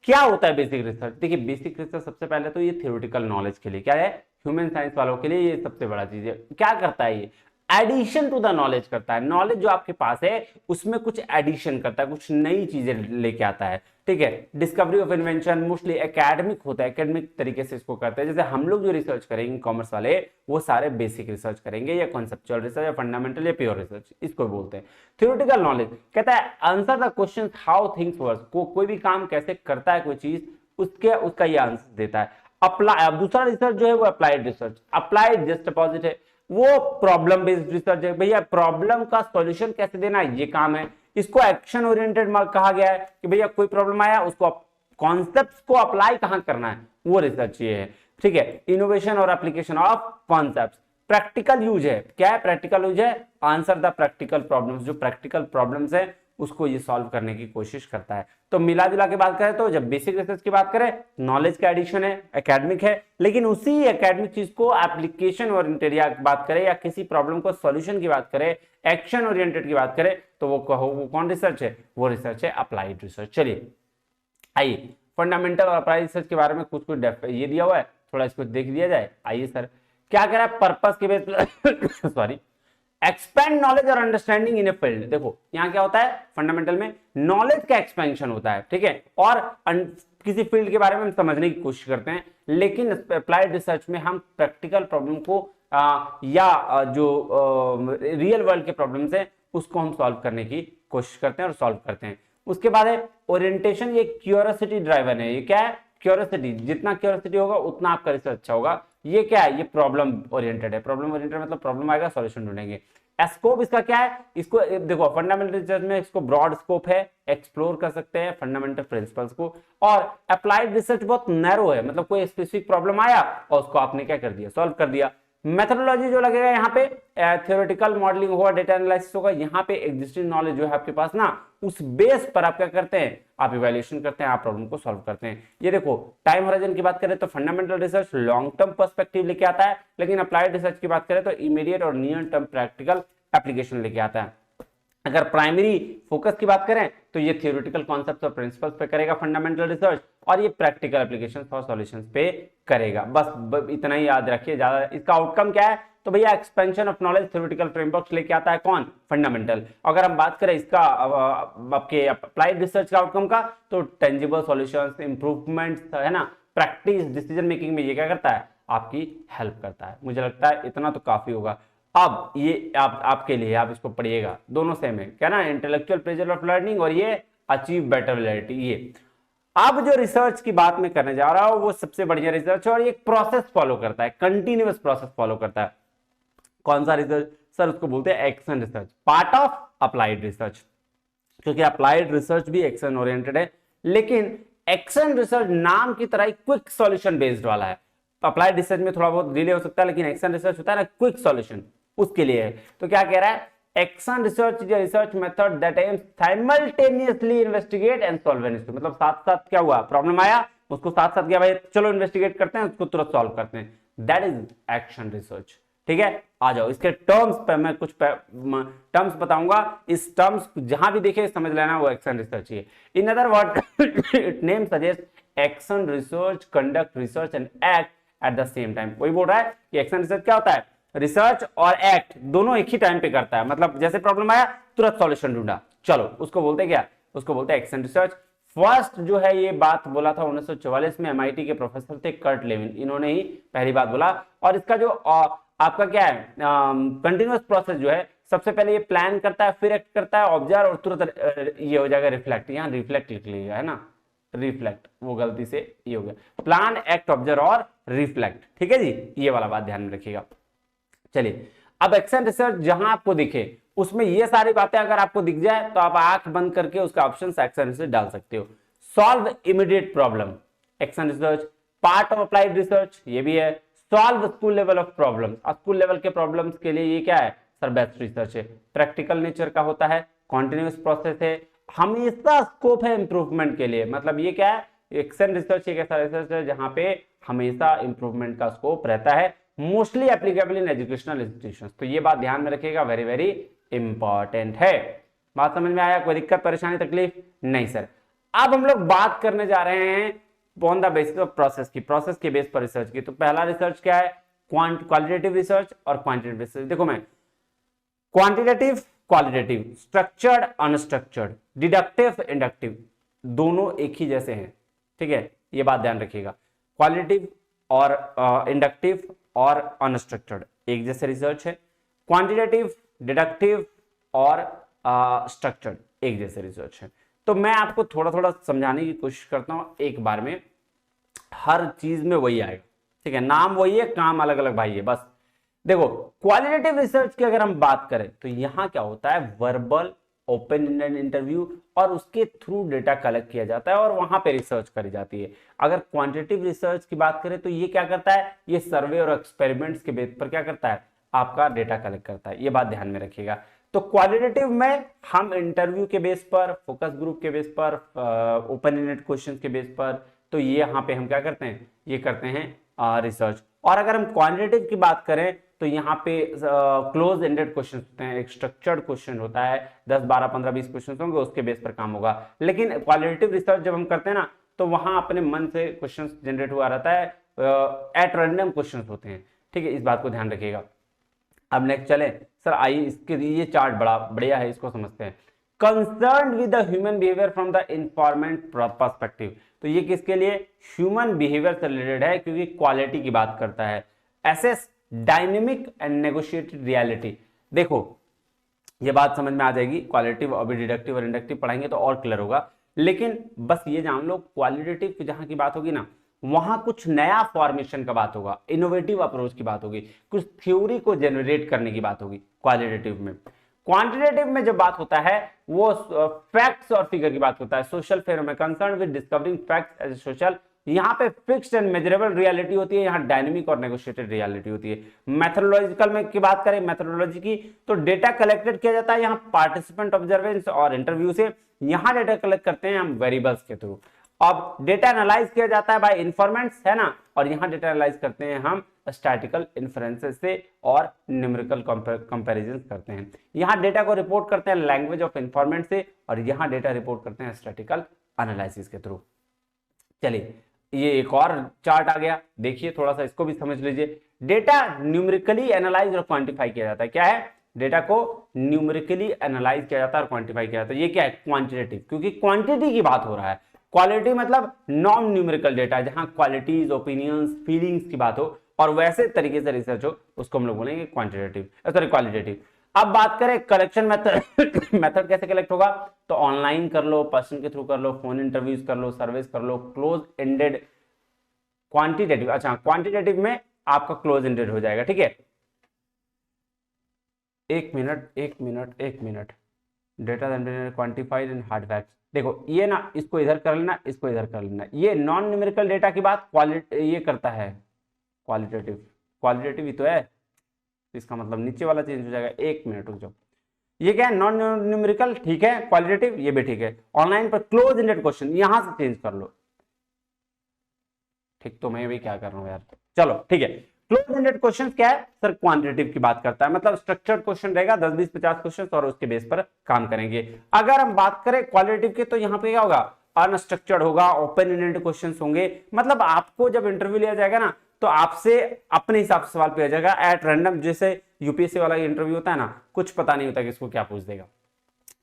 S1: क्या होता है बेसिक रिसर्च। देखिए बेसिक रिसर्च सबसे पहले तो ये थ्योरेटिकल नॉलेज के लिए, क्या है, ह्यूमन साइंस वालों के लिए ये सबसे बड़ा चीज है। क्या करता है? ये एडिशन टू द नॉलेज करता है। नॉलेज जो आपके पास है उसमें कुछ एडिशन करता है, कुछ नई चीजें लेके आता है। ठीक है, discovery of invention mostly academic होता है, एकेडमिक तरीके से इसको करते हैं। जैसे हम लोग जो रिसर्च करेंगे कॉमर्स वाले, वो सारे बेसिक रिसर्च करेंगे, या कॉन्सेप्चुअल रिसर्च, या फंडामेंटल, या प्योर रिसर्च, इसको बोलते हैं। थ्योरेटिकल नॉलेज कहता है answer the question how things work, कोई भी काम कैसे करता है कोई चीज, उसका ये आंसर देता है। अप्लाई, अब दूसरा रिसर्च जो है वो applied research. Applied just opposite है, वो प्रॉब्लम बेस्ड रिसर्च है। भैया प्रॉब्लम का सॉल्यूशन कैसे देना है, ये काम है। इसको एक्शन ओरिएंटेड कहा गया है कि भैया कोई प्रॉब्लम आया, उसको कॉन्सेप्ट्स को अप्लाई कहां करना है, वो रिसर्च ये है। ठीक है, इनोवेशन और application of concepts. Practical use है, क्या है? प्रैक्टिकल यूज है, आंसर द प्रैक्टिकल प्रॉब्लम्स। जो प्रैक्टिकल प्रॉब्लम्स है उसको ये सॉल्व करने की कोशिश करता है। तो मिला जुला के बात करें तो जब बेसिक रिसर्च की बात करें, नॉलेज का एडिशन है, एकेडमिक है, लेकिन उसी एकेडमिक चीज को एप्लीकेशन ओरिएंटेड या बात करें या किसी प्रॉब्लम को सॉल्यूशन की बात करें, एक्शन ओरिएंटेड की बात करें, तो वो कौन रिसर्च है? वो रिसर्च है अप्लाइड रिसर्च। चलिए आइए फंडामेंटल और अप्लाइड रिसर्च के बारे में कुछ ये दिया हुआ है, थोड़ा इसको देख लिया जाए। आइए सर, क्या कह रहा है? पर्पस के बेस सॉरी, एक्सपेंड नॉलेज और अंडरस्टैंडिंग इन ए फील्ड। देखो यहाँ क्या होता है, फंडामेंटल में नॉलेज का एक्सपेंशन होता है, ठीक है, और किसी फील्ड के बारे में हम समझने की कोशिश करते हैं। लेकिन अप्लाइड रिसर्च में हम प्रैक्टिकल प्रॉब्लम को जो रियल वर्ल्ड के प्रॉब्लम्स है उसको हम सॉल्व करने की कोशिश करते हैं और सॉल्व करते हैं। उसके बाद है ओरिएंटेशन, ये क्यूरियोसिटी ड्राइवन है। ये क्या है? क्यूरियोसिटी, जितना क्यूरियोसिटी होगा उतना आपका रिसर्च अच्छा होगा। ये क्या है? ये प्रॉब्लम ओरिएंटेड है। प्रॉब्लम ओरिएंटेड मतलब प्रॉब्लम आएगा, सॉल्यूशन ढूंढेंगे। स्कोप इसका क्या है? इसको देखो फंडामेंटल रिसर्च में इसको ब्रॉड स्कोप है, एक्सप्लोर कर सकते हैं फंडामेंटल प्रिंसिपल्स को। और अप्लाइड रिसर्च बहुत नैरो है, मतलब कोई स्पेसिफिक प्रॉब्लम आया और उसको आपने क्या कर दिया? सॉल्व कर दिया। मेथोडोलॉजी जो लगेगा यहाँ पे, थ्योरेटिकल मॉडलिंग होगा, डेटा एनालिसिस होगा। यहाँ पे एग्जिस्टिंग नॉलेज जो है आपके पास ना, उस बेस पर आप क्या करते हैं? आप इवैल्यूएशन करते हैं, आप प्रॉब्लम को सॉल्व करते हैं। ये देखो टाइम होराइजन की बात करें तो fundamental research long term perspective लेके आता है, लेकिन अप्लाइड रिसर्च की बात करें तो इमीडिएट और नियर टर्म प्रैक्टिकल एप्लीकेशन लेके आता है। अगर प्राइमरी फोकस की बात करें तो ये थियोरेटिकल कॉन्सेप्ट्स और प्रिंसिपल्स पे करेगा फंडामेंटल रिसर्च, और ये प्रैक्टिकल एप्लीकेशंस और सॉल्यूशंस पे करेगा। बस इतना ही याद रखिए। ज्यादा इसका आउटकम क्या है? तो भैया expansion of knowledge, theoretical frameworks लेके आता है कौन? फंडामेंटल। अगर हम बात करें इसका आपके अप्लाइड रिसर्च का आउटकम का, तो टेंजिबल सॉल्यूशंस, इंप्रूवमेंट्स, है ना, प्रैक्टिस, डिसीजन मेकिंग में ये क्या करता है? आपकी हेल्प करता है। मुझे लगता है इतना तो काफी होगा। अब ये आपके लिए, आप इसको पढ़िएगा, दोनों सेम है क्या ना, इंटेलेक्चुअल प्लेजर ऑफ लर्निंग और ये अचीव बेटर रियलिटी। ये अब जो रिसर्च की बात मैं करने जा रहा हूं वो सबसे बढ़िया रिसर्च है और ये एक प्रोसेस फॉलो करता है, कंटिन्यूअस प्रोसेस फॉलो करता है। कौन सा रिसर्च? सर उसको बोलते हैं action research, part of applied research. क्योंकि अप्लाइड रिसर्च भी एक्शन ओरिएंटेड है, लेकिन एक्शन रिसर्च नाम की तरह क्विक सॉल्यूशन बेस्ड वाला है। अप्लाइड रिसर्च में थोड़ा बहुत डिले हो सकता है, लेकिन एक्शन रिसर्च होता है ना क्विक सॉल्यूशन, उसके लिए है। तो क्या कह रहा है? Action research is a research method that aims simultaneously investigate and solve an issue. मतलब साथ साथ क्या हुआ, प्रॉब्लम आया, उसको साथ साथ क्या भाई चलो इन्वेस्टिगेट करते हैं, उसको तुरंत सॉल्व करते हैं। That is action research. ठीक है, आ जाओ इसके टर्म्स पे मैं कुछ टर्म्स बताऊंगा। इस टर्म्स जहां भी देखे समझ लेना वो एक्शन रिसर्च ही है। In other word it name suggest action research conduct research and act at the same time. वही बोल रहा है कि एक्शन रिसर्च क्या होता है? रिसर्च और एक्ट दोनों एक ही टाइम पे करता है। मतलब जैसे प्रॉब्लम आया तुरंत सॉल्यूशन ढूंढा, चलो उसको बोलते क्या? उसको बोलते हैं एक्शन रिसर्च। फर्स्ट जो है ये बात बोला था 1944 में एमआईटी के प्रोफेसर थे कर्ट लेविन, इन्होंने ही पहली बात बोला। और इसका जो आपका क्या है कंटिन्यूअस प्रोसेस जो है, सबसे पहले ये प्लान करता है, फिर एक्ट करता है, ऑब्जर्व और तुरंत ये हो जाएगा रिफ्लेक्ट। यहाँ रिफ्लेक्ट लिख लीजिएगा, है ना, रिफ्लेक्ट, वो गलती से ये हो गया। प्लान, एक्ट, ऑब्जर्व और रिफ्लेक्ट। ठीक है जी, ये वाला बात ध्यान में रखिएगा। चलिए अब एक्शन रिसर्च जहां आपको दिखे उसमें ये सारी बातें अगर आपको दिख जाए तो आप आंख बंद करके उसका ऑप्शन एक्शन रिसर्च डाल सकते हो। Solve immediate problem, action research. Part of applied research, ये भी है। Solve school level of problems, school level के प्रॉब्लम्स के लिए ये क्या है? सर बेस्ट रिसर्च है। प्रैक्टिकल नेचर का होता है, कॉन्टिन्यूअस प्रोसेस है, हमेशा स्कोप है इंप्रूवमेंट के लिए। मतलब ये क्या है? एक्शन रिसर्च एक ऐसा रिसर्च है जहां पे हमेशा इंप्रूवमेंट का स्कोप रहता है, mostly applicable in educational institutions. तो ये बात ध्यान में रखिएगा, वेरी वेरी इंपॉर्टेंट है। बात समझ में आया? कोई दिक्कत परेशानी तकलीफ नहीं सर। अब हम लोग बात करने जा रहे हैं on the basis of process की, प्रोसेस के बेस पर रिसर्च की। तो पहला रिसर्च क्या है? क्वालिटेटिव रिसर्च और क्वांटिटेटिव रिसर्च। देखो मैं quantitative qualitative, structured unstructured, deductive inductive, दोनों एक ही जैसे हैं। ठीक है, ये बात ध्यान रखिएगा। क्वालिटेटिव और इंडक्टिव और अनस्ट्रक्चर्ड एक जैसे रिसर्च है। क्वांटिटेटिव, डिडक्टिव और स्ट्रक्चर्ड एक जैसे रिसर्च है। तो मैं आपको थोड़ा थोड़ा समझाने की कोशिश करता हूं एक बार में, हर चीज में वही आएगा। ठीक है, नाम वही है, काम अलग अलग भाई है बस। देखो क्वालिटेटिव रिसर्च की अगर हम बात करें तो यहां क्या होता है? वर्बल ओपन एंडेड इंटरव्यू और उसके थ्रू डेटा कलेक्ट किया जाता है और वहां पे रिसर्च करी जाती है। अगर क्वांटिटेटिव रिसर्च की बात करें तो ये क्या करता है? ये सर्वे और एक्सपेरिमेंट्स के बेस पर क्या करता है? आपका डेटा कलेक्ट करता है। ये बात ध्यान में रखिएगा। तो क्वालिटेटिव में हम इंटरव्यू के बेस पर, फोकस ग्रुप के बेस पर, ओपन एंडेड क्वेश्चन के बेस पर, तो ये यहाँ पे हम क्या करते हैं, ये करते हैं रिसर्च। और अगर हम क्वांटिटेटिव की बात करें तो यहाँ पे क्लोज एंडेड क्वेश्चन होते हैं, एक स्ट्रक्चर्ड क्वेश्चन होता है, 10 12 15 20 क्वेश्चन होंगे, उसके बेस पर काम होगा। लेकिन क्वालिटेटिव रिसर्च जब हम करते हैं ना, तो वहां अपने मन से क्वेश्चन जनरेट हुआ रहता है, एट रैंडम क्वेश्चन होते हैं, ठीक है, इस बात को ध्यान रखिएगा। अब नेक्स्ट चले सर, आइए इसके ये चार्ट बड़ा बढ़िया है, इसको समझते हैं। Concern with the human behaviour from the informant perspective, तो ये किसके लिए, ह्यूमन बिहेवियर से रिलेटेड है, क्योंकि क्वालिटी की बात करता है। Assess dynamic and negotiated reality, देखो ये बात समझ में आ जाएगी, क्वालिटेटिव और डिडक्टिव और इंडक्टिव पढ़ाएंगे तो और क्लियर होगा। लेकिन बस ये जान लो, क्वालिटेटिव की जहां की बात होगी ना, वहां कुछ नया फॉर्मेशन का बात होगा, इनोवेटिव अप्रोच की बात होगी, कुछ थ्योरी को जनरेट करने की बात होगी क्वालिटेटिव में। क्वांटिटेटिव में जो बात होता है वो फैक्ट्स और फिगर की बात होता है, social phenomena concern with discovering facts as social, यहाँ पे फिक्स्ड एंड मेजरेबल रियलिटी होती है, यहाँ डायनेमिक और नेगोशिएटेड रियलिटी होती है। मेथोडोलॉजिकल में की बात करें, मेथोडोलॉजी की, तो डेटा कलेक्टेड किया जाता है यहाँ पार्टिसिपेंट ऑब्जर्वेंस और इंटरव्यू से, यहाँ डेटा कलेक्ट करते हैं हम वेरिएबल्स के थ्रू। अब डेटा एनालाइज किया जाता है बाय इन्फॉर्मेंट्स, है ना, और यहाँ डेटा एनालाइज करते हैं हम स्टैटिकल इन्फरेंसेस से और न्यूमेरिकल कंपैरिजन करते हैं। यहाँ डेटा को रिपोर्ट करते हैं लैंग्वेज ऑफ इन्फॉर्मेंट से, और यहाँ डेटा रिपोर्ट करते हैं स्टैटिकल एनालिसिस के थ्रू। चलिए ये एक और चार्ट आ गया, देखिए थोड़ा सा इसको भी समझ लीजिए। डेटा न्यूमेरिकली एनालाइज और क्वांटिफाई किया जाता है, क्या है, डेटा को न्यूमेरिकली एनालाइज किया जाता है और क्वांटिफाई किया जाता है। ये क्या है, क्वांटिटेटिव, क्योंकि क्वांटिटी की बात हो रहा है। क्वालिटी मतलब नॉन न्यूमेरिकल डेटा, जहां क्वालिटीज, ओपिनियंस, फीलिंग्स की बात हो और वैसे तरीके से रिसर्च हो, उसको हम लोग बोलेंगे क्वांटिटेटिव, सॉरी क्वालिटेटिव। अब बात करें कलेक्शन मेथड मेथड कैसे कलेक्ट होगा, तो ऑनलाइन कर लो, पर्सन के थ्रू कर लो, फोन इंटरव्यूज कर लो, सर्वेस कर लो, क्लोज एंडेड क्वांटिटेटिव। अच्छा, क्वांटिटेटिव में आपका क्लोज एंडेड हो जाएगा, ठीक है। एक minute, data quantified and hard facts, देखो ये ना, इसको इधर कर लेना, इसको इधर कर लेना। ये नॉन न्यूमेरिकल डेटा की बात ये करता है क्वालिटेटिव ही तो है, इसका मतलब नीचे वाला चेंज हो जाएगा। एक मिनट रुक जाओ, ये क्या है, नॉन न्यूमेरिकल, ठीक है, क्वालिटेटिव ये भी ठीक है। ऑनलाइन पर क्लोज एंडेड क्वेश्चन, यहां से चेंज कर लो, ठीक, तो मैं भी क्या कर रहा हूं यार, चलो ठीक है। क्लोज एंडेड क्वेश्चन क्या है सर, क्वांटिटेटिव की बात करता है, मतलब स्ट्रक्चर्ड क्वेश्चन रहेगा, 10 20 50 क्वेश्चन, और उसके बेस पर काम करेंगे। अगर हम बात करें क्वालिटेटिव की, तो यहाँ पे क्या होगा, अनस्ट्रक्चर्ड होगा, ओपन एंडेड क्वेश्चंस होंगे, मतलब आपको जब इंटरव्यू लिया जाएगा ना, तो आपसे अपने हिसाब से सवाल पूछा जाएगा एट रैंडम, जैसे यूपीएससी वाला इंटरव्यू होता है ना, कुछ पता नहीं होता कि इसको क्या पूछ देगा,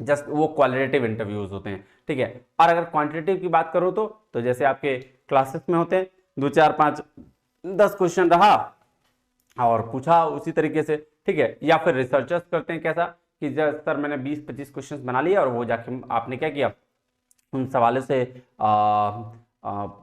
S1: जस्ट वो क्वालिटेटिव इंटरव्यूज होते हैं, ठीक है। और अगर क्वांटिटेटिव की बात करूं तो जैसे आपके क्लासेस में होते हैं, 2 4 5 10 क्वेश्चन रहा और पूछा उसी तरीके से, ठीक है। या फिर रिसर्चर्स करते हैं कैसा कि सर मैंने 20 25 क्वेश्चन बना लिए, और वो जाके आपने क्या किया, उन सवालों से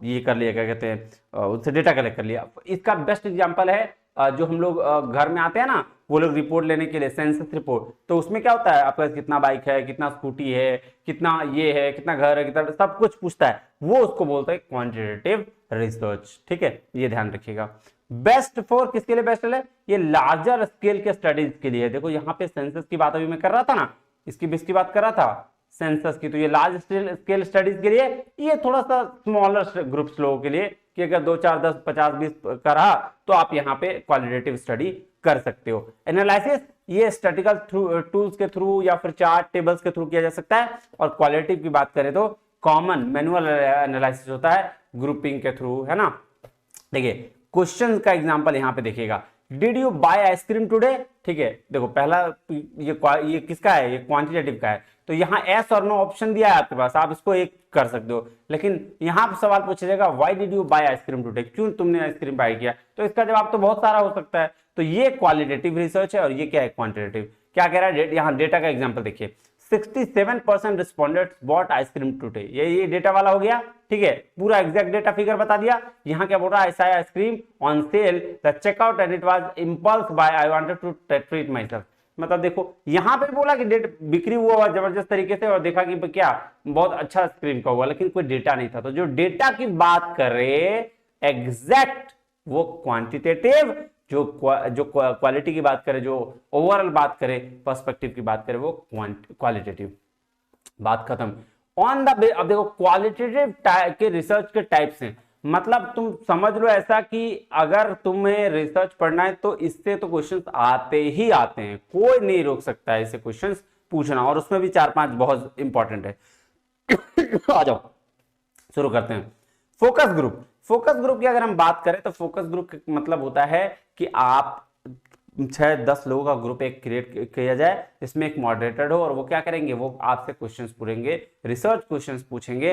S1: ये कर लिया, क्या कहते हैं, उससे डेटा कलेक्ट कर लिया। इसका बेस्ट एग्जांपल है जो हम लोग घर में आते हैं ना, वो लोग रिपोर्ट लेने के लिए, सेंसस रिपोर्ट, तो उसमें क्या होता है, आपका कितना बाइक है, कितना स्कूटी है, कितना ये है, कितना घर है, कितना, सब कुछ पूछता है, वो उसको बोलते हैं क्वांटिटेटिव रिसर्च, ठीक है, ये ध्यान रखिएगा। बेस्ट फॉर किसके लिए बेस्ट है, ये लार्जर स्केल के स्टडीज के लिए। देखो यहाँ पे सेंसस की बात अभी मैं कर रहा था ना, इसकी बात कर रहा था सेंसस की, तो ये लार्ज स्केल स्टडीज के लिए, ये थोड़ा सा स्मॉलर ग्रुप्स लोगों के लिए, कि अगर 2 4 10 50 20 का रहा, तो आप यहाँ पे क्वालिटेटिव स्टडी कर सकते हो। एनालिसिस ये स्टैटिकल टूल्स के थ्रू या फिर चार्ट टेबल्स के थ्रू किया जा सकता है, और क्वालिटेटिव की बात करें तो कॉमन मैनुअल एनालिसिस होता है, ग्रुपिंग के थ्रू, है ना। देखिए क्वेश्चन का एग्जांपल यहाँ पे देखिएगा, did you buy ice cream today, ठीक है। देखो पहला ये किसका है, ये क्वांटिटेटिव का है, तो यहाँ एस और नो ऑप्शन दिया है आपके पास, आप इसको एक कर सकते हो। लेकिन यहाँ पे सवाल पूछा जाएगा why did you buy ice cream today, क्यों तुमने आइसक्रीम बाय किया, तो इसका जवाब तो बहुत सारा हो सकता है। तो ये क्वालिटेटिव रिसर्च है, और ये क्या है, क्वांटिटेटिव। क्या कह रहा है, यहाँ डेटा का एग्जाम्पल देखिए, 67% रिस्पोंडेंट्स बॉट आइसक्रीम टुडे, ये डेटा वाला हो गया, ठीक है, पूरा एग्जैक्ट डेटा फिगर बता दिया। यहाँ क्या बोल रहा है, ऐसा ice cream on sale, the checkout and it was impulse buy, I wanted to treat myself. मतलब देखो यहाँ पे बोला कि डेट बिक्री हुआ जबरदस्त तरीके से, और देखा कि क्या बहुत अच्छा आइसक्रीम का हुआ, लेकिन कोई डेटा नहीं था। तो जो डेटा की बात कर रहे एग्जैक्ट, वो क्वांटिटेटिव जो क्वालिटी की बात करें, जो ओवरऑल बात करें, पर्सपेक्टिव की बात करें, वो क्वालिटेटिव। बात खत्म। ऑन द अब देखो क्वालिटेटिव के रिसर्च के टाइप्स हैं, मतलब तुम समझ लो ऐसा कि अगर तुम्हें रिसर्च पढ़ना है तो इससे तो क्वेश्चंस आते ही आते हैं, कोई नहीं रोक सकता है इसे क्वेश्चंस पूछना, और उसमें भी 4-5 बहुत इंपॉर्टेंट है। आ जाओ शुरू करते हैं। Focus group. फोकस ग्रुप की अगर हम बात करें तो फोकस ग्रुप का मतलब होता है कि आप 6-10 लोगों का ग्रुप एक क्रिएट किया जाए, इसमें एक मॉडरेटर हो और वो क्या करेंगे, वो आपसे क्वेश्चंस पूछेंगे, रिसर्च क्वेश्चंस पूछेंगे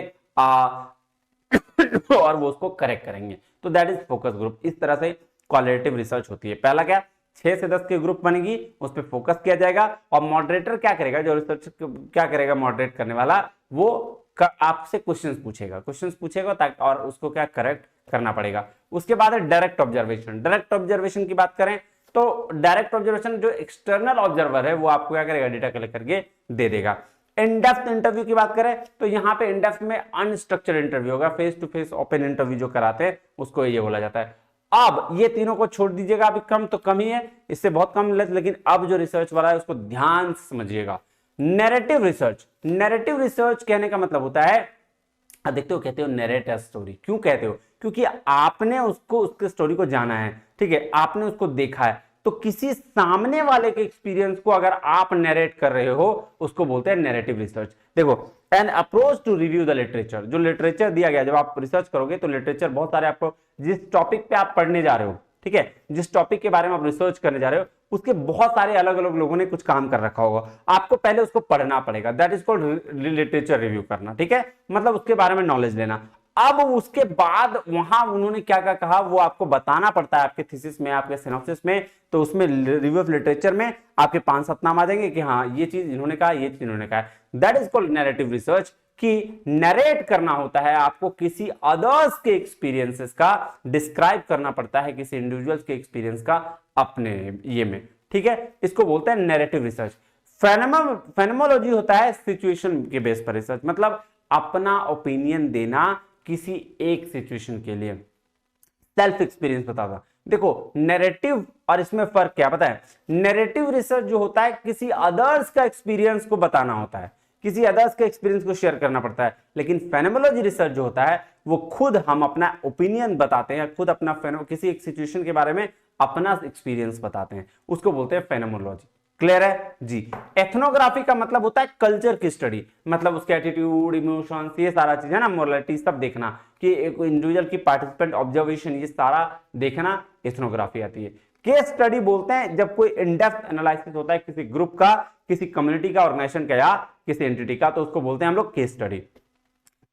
S1: और वो उसको करेक्ट करेंगे। तो दैट इज फोकस ग्रुप। इस तरह से क्वालिटेटिव रिसर्च होती है। पहला क्या, 6 से 10 के ग्रुप बनेगी, उस पर फोकस किया जाएगा, और मॉडरेटर क्या करेगा, जो रिसर्च क्या करेगा, मॉडरेट करने वाला, वो आपसे क्वेश्चंस पूछेगा ताकि, और उसको क्या करेक्ट करना पड़ेगा। उसके बाद है डायरेक्ट ऑब्जर्वेशन। डायरेक्ट ऑब्जर्वेशन की बात करें तो डायरेक्ट ऑब्जर्वेशन, जो एक्सटर्नल ऑब्जर्वर है वो आपको क्या करेगा, डेटा कलेक्ट करके दे देगा। इन डेप्थ इंटरव्यू की बात करें तो यहाँ पे इन डेप्थ में अनस्ट्रक्चर्ड इंटरव्यू होगा, face to face open interview जो कराते हैं उसको ये बोला जाता है। अब ये तीनों को छोड़ दीजिएगा, अभी कम तो कम ही है, इससे बहुत कम, लेकिन अब जो रिसर्च वाला है उसको ध्यान से समझिएगा। Narrative research. नैरेटिव रिसर्च कहने का मतलब होता है, देखते हो कहते हो नैरेट अ स्टोरी, क्यों कहते हो, क्योंकि आपने उसको, उसके स्टोरी को जाना है, ठीक है, आपने उसको देखा है, तो किसी सामने वाले के एक्सपीरियंस को अगर आप नैरेट कर रहे हो उसको बोलते हैं नैरेटिव रिसर्च। देखो, an approach to review the literature. जो लिटरेचर दिया गया, जब आप रिसर्च करोगे तो लिटरेचर बहुत सारे, आपको जिस टॉपिक पे आप पढ़ने जा रहे हो, ठीक है, जिस टॉपिक के बारे में आप रिसर्च करने जा रहे हो, उसके बहुत सारे अलग अलग लोगों ने कुछ काम कर रखा होगा, आपको पहले उसको पढ़ना पड़ेगा, that is called literature review करना, ठीक है, मतलब उसके बारे में नॉलेज लेना। अब उसके बाद वहां उन्होंने क्या क्या कहा वो आपको बताना पड़ता है आपके थीसिस में, आपके सिनॉप्सिस में, तो उसमें रिव्यू ऑफ लिटरेचर में आपके 5-7 नाम आ जाएंगे कि हाँ ये चीज इन्होंने कहा, ये चीज इन्होंने कहा। That is called narrative research, कि नरेट करना होता है आपको, किसी अदर्स के एक्सपीरियंसेस का डिस्क्राइब करना पड़ता है, किसी इंडिविजुअल्स के एक्सपीरियंस का अपने ये में, ठीक है, इसको बोलते हैं नैरेटिव रिसर्च। फेनोमोलॉजी होता है सिचुएशन के बेस पर रिसर्च, मतलब अपना ओपिनियन देना किसी एक सिचुएशन के लिए, सेल्फ एक्सपीरियंस बताना। देखो नैरेटिव और इसमें फर्क क्या पता है, नैरेटिव रिसर्च जो होता है किसी अदर्स का एक्सपीरियंस को बताना होता है, किसी अदर्स के एक्सपीरियंस को शेयर करना पड़ता है, लेकिन फेनोमोलॉजी रिसर्च जो होता है वो खुद हम अपना ओपिनियन बताते हैं, खुद अपना किसी एक सिचुएशन के बारे में अपना एक्सपीरियंस बताते हैं, उसको बोलते हैं फेनोमोलॉजी। क्लियर है जी। एथनोग्राफी का मतलब होता है कल्चर की स्टडी, मतलब उसके एटीट्यूड, इमोशंस, ये सारा चीज है ना, मोरालिटी सब देखना, कि एक इंडिविजुअल की पार्टिसिपेंट ऑब्जर्वेशन, ये सारा देखना एथनोग्राफी आती है। केस स्टडी बोलते हैं जब कोई इन डेप्थ एनालिसिस होता है किसी ग्रुप का, किसी कम्युनिटी का, ऑर्गेनाइजेशन का या किसी एंटिटी का, तो उसको बोलते हैं हम लोग केस स्टडी।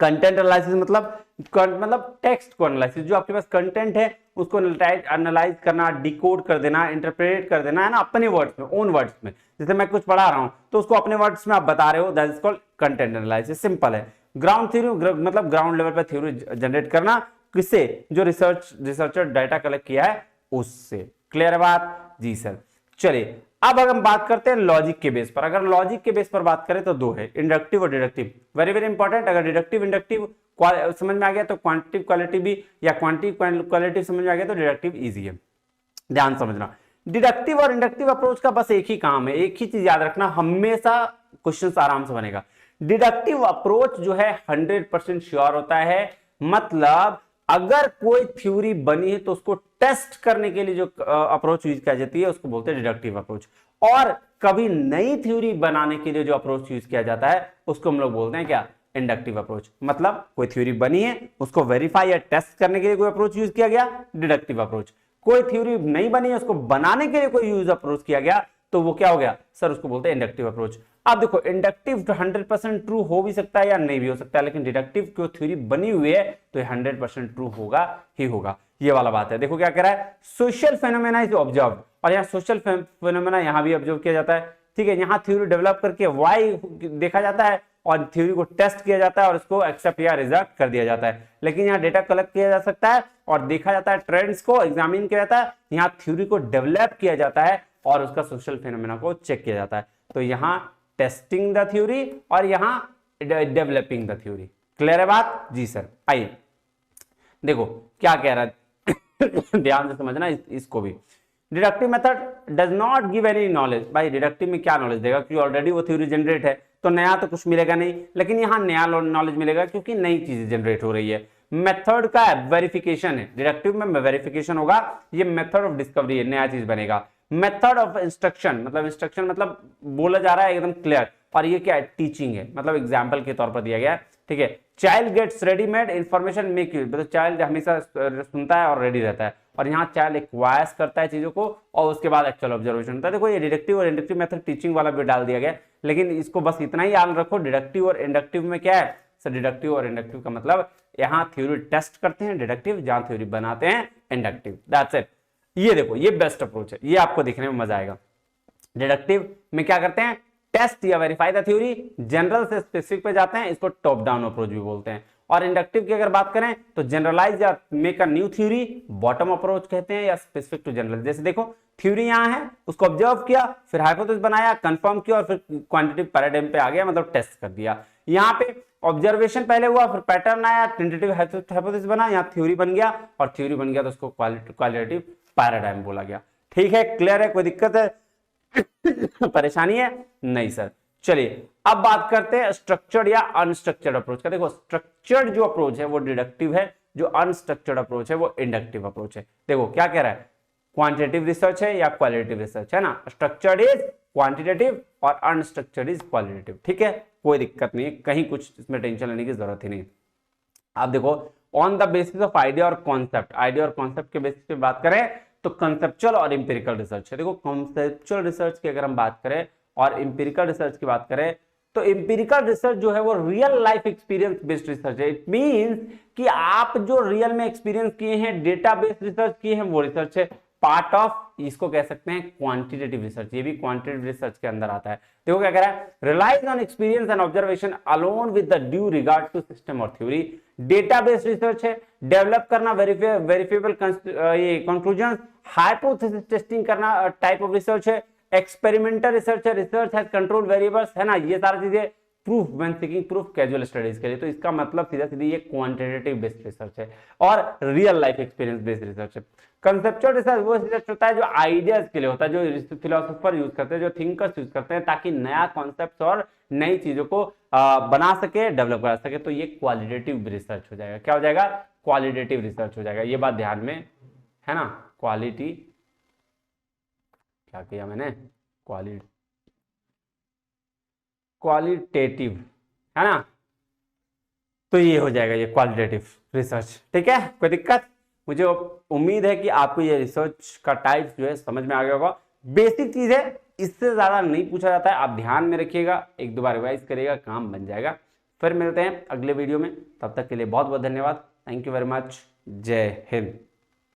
S1: कंटेंट एनालिसिस मतलब टेक्स्ट को एनालिसिस, जो आपके पास कंटेंट है उसको एनालाइज करना, डिकोड कर देना, इंटरप्रेट कर देना, है ना, अपने वर्ड्स में, ओन वर्ड्स में। जैसे मैं कुछ पढ़ा रहा हूं तो उसको अपने वर्ड्स में आप बता रहे हो, that is called content analysis. Simple है। ग्राउंड थ्योरी मतलब ग्राउंड लेवल पर थ्योरी जनरेट करना, किससे, जो रिसर्चर डाटा कलेक्ट किया है उससे। क्लियर है बात जी सर। चलिए अब अगर हम बात करते हैं लॉजिक के बेस पर, अगर लॉजिक के बेस पर बात करें तो दो है, इंडक्टिव और डिडक्टिव। Very very important. अगर डिडक्टिव इंडक्टिव समझ में आ गया तो क्वांटिटिव क्वालिटिव भी, या क्वांटिटिव क्वालिटिव समझ में आ गया तो डिडक्टिव इजी है, ध्यान समझना। डिडक्टिव और इंडक्टिव अप्रोच का बस एक ही काम है, एक ही चीज याद रखना, हमेशा क्वेश्चन आराम से बनेगा। डिडक्टिव अप्रोच जो है 100% श्योर होता है, मतलब अगर कोई थ्योरी बनी है तो उसको टेस्ट करने के लिए जो अप्रोच यूज किया जाती है उसको बोलते हैं डिडक्टिव अप्रोच। और कभी नई थ्योरी बनाने के लिए जो अप्रोच यूज किया जाता है उसको हम लोग बोलते हैं क्या, इंडक्टिव अप्रोच। मतलब कोई थ्योरी बनी है उसको वेरीफाई या टेस्ट करने के लिए कोई अप्रोच यूज किया गया, डिडक्टिव अप्रोच। कोई थ्योरी नहीं बनी है उसको बनाने के लिए कोई यूज अप्रोच किया गया तो वो क्या हो गया सर, उसको बोलते हैं इंडक्टिव अप्रोच। अब देखो इंडक्टिव तो 100% ट्रू हो भी सकता है या नहीं भी हो सकता है, लेकिन डिडक्टिव की थ्योरी बनी हुई है तो 100% ट्रू होगा ही होगा, ये वाला बात है। देखो क्या कह रहा है, सोशल फेनोमेना इज ऑब्जर्व, और यहाँ सोशल फेनोमेना यहाँ भी ऑब्जर्व किया जाता है, ठीक है। यहाँ थ्योरी डेवलप करके वाई देखा जाता है और थ्योरी को टेस्ट किया जाता है और उसको एक्सेप्ट या रिजेक्ट कर दिया जाता है। लेकिन यहाँ डेटा कलेक्ट किया जा सकता है और देखा जाता है, ट्रेंड्स को एग्जामिन किया जाता है, यहाँ थ्योरी को डेवलप किया जाता है और उसका सोशल फेनोमेना को चेक किया जाता है। तो यहाँ टेस्टिंग द थ्योरी और यहाँ डेवलपिंग द थ्योरी। क्लियर है बात जी सर। आइए देखो क्या कह रहा है ध्यान से समझना इसको भी। Deductive method does not give any knowledge. भाई डिडक्टिव में क्या नॉलेज देगा, क्योंकि ऑलरेडी वो थ्योरी जनरेट है, तो नया तो कुछ मिलेगा नहीं, लेकिन यहाँ नया नॉलेज मिलेगा क्योंकि नई चीजें जनरेट हो रही है। मेथड का वेरिफिकेशन है, डिडक्टिव में वेरिफिकेशन होगा, ये मेथड ऑफ डिस्कवरी है, नया चीज बनेगा। मेथड ऑफ इंस्ट्रक्शन मतलब बोला जा रहा है एकदम क्लियर, और ये क्या है, टीचिंग है, मतलब एग्जाम्पल के तौर पर दिया गया है, ठीक है। Child gets readymade information make use, मतलब चाइल्ड हमेशा सुनता है और रेडी रहता है, और यहाँ चाइल्ड एक्वायर्स करता है चीजों को और उसके बाद एक्चुअल ऑब्जर्वेशन होता है। देखो ये डिडक्टिव और इंडक्टिव मेथड टीचिंग वाला भी डाल दिया गया, लेकिन इसको बस इतना ही याद रखो, डिडक्टिव और इंडक्टिव में क्या है सर, डिडक्टिव और इंडक्टिव का मतलब यहाँ थ्योरी टेस्ट करते हैं डिडक्टिव, जहां थ्योरी बनाते हैं इंडक्टिव, दैट्स इट। ये देखो ये बेस्ट अप्रोच है, ये आपको देखने में मजा आएगा। डिडक्टिव में क्या करते हैं, टेस्ट या वेरीफाई द थ्योरी, जनरल से स्पेसिफिक पे जाते हैं, इसको टॉप डाउन अप्रोच भी बोलते हैं। और इंडक्टिव की अगर बात करें तो जनरलाइज या make a new theory, bottom approach कहते हैं, या स्पेसिफिक टू जनरल। जैसे देखो थ्योरी यहाँ है, उसको ऑब्जर्व किया, फिर हाइपोथेसिस बनाया, कंफर्म किया, और फिर क्वांटिटेटिव पैराडाइम पे आ गया, मतलब टेस्ट कर दिया। यहाँ पे ऑब्जर्वेशन पहले हुआ, फिर पैटर्न आया, टेंटेटिव हाइपोथेसिस बना, यहाँ थ्योरी बन गया, और थ्योरी बन गया तो उसको क्वालिटेटिव पैराडाइम बोला गया। ठीक है, क्लियर है, कोई दिक्कत है परेशानी है नहीं सर। चलिए अब बात करते हैं स्ट्रक्चर्ड या अनस्ट्रक्चर्ड अप्रोच का। देखो स्ट्रक्चर्ड जो अप्रोच है वो डिडक्टिव है, जो अनस्ट्रक्चर्ड अप्रोच है वो इंडक्टिव अप्रोच है। देखो क्या कह रहा है, क्वांटिटेटिव रिसर्च है या क्वालिटेटिव रिसर्च है ना, स्ट्रक्चर्ड इज क्वांटिटेटिव और अनस्ट्रक्चर्ड इज क्वालिटेटिव। ठीक है, कोई दिक्कत नहीं है, कहीं कुछ इसमें टेंशन लेने की जरूरत ही नहीं। आप देखो on the basis of idea और कॉन्सेप्ट, आइडिया और कॉन्सेप्ट के बेसिस पे बात करें तो कंसेप्चुअल और इंपेरिकल रिसर्च है। देखो कंसेप्चुअल रिसर्च की अगर हम बात करें और इंपेरिकल रिसर्च की बात करें तो इंपेरिकल रिसर्च जो है वो real life experience based research है। इट मींस कि आप जो रियल में एक्सपीरियंस किए हैं, डेटा बेस्ड रिसर्च किए हैं, वो रिसर्च है। पार्ट ऑफ इसको कह सकते हैं क्वांटिटेटिव रिसर्च, ये भी क्वांटिटेटिव रिसर्च के अंदर आता है। देखो क्या कह रहा है, relies on experience and observation alone with the due regard to system और थ्योरी। डेटा बेस्ड रिसर्च है, डेवलप करना वेरिफिएबल ये कंक्लूजन, हाइपोथेसिस टेस्टिंग करना टाइप ऑफ रिसर्च है। एक्सपेरिमेंटल रिसर्च है, रिसर्च हैज कंट्रोल वेरिएबल्स, है ना, ये सारी चीजें। Proof when seeking proof casual studies के लिए, तो इसका मतलब सीधा सीधी ये क्वांटिटेटिव बेस्ड रिसर्च है और real life experience based research है। कंसेप्चुअल रिसर्च वो रिसर्च होता है जो आइडियाज के लिए होता है, जो फिलोसोफर यूज करते हैं, जो थिंकर्स यूज करते हैं, ताकि नया कॉन्सेप्ट और नई चीजों को बना सके, डेवलप कर सके। तो ये क्वालिटेटिव रिसर्च हो जाएगा। क्या हो जाएगा, क्वालिटेटिव रिसर्च हो जाएगा। ये बात ध्यान में है ना, क्वालिटी क्या किया मैंने, क्वालिटेटिव है ना, तो ये हो जाएगा ये क्वालिटेटिव रिसर्च। ठीक है, कोई दिक्कत, मुझे उम्मीद है कि आपको ये रिसर्च का टाइप जो है समझ में आ गया होगा। बेसिक चीज है, इससे ज्यादा नहीं पूछा जाता है, आप ध्यान में रखिएगा, एक दो बार रिवाइज करिएगा, काम बन जाएगा। फिर मिलते हैं अगले वीडियो में, तब तक के लिए बहुत बहुत धन्यवाद। थैंक यू वेरी मच, जय हिंद।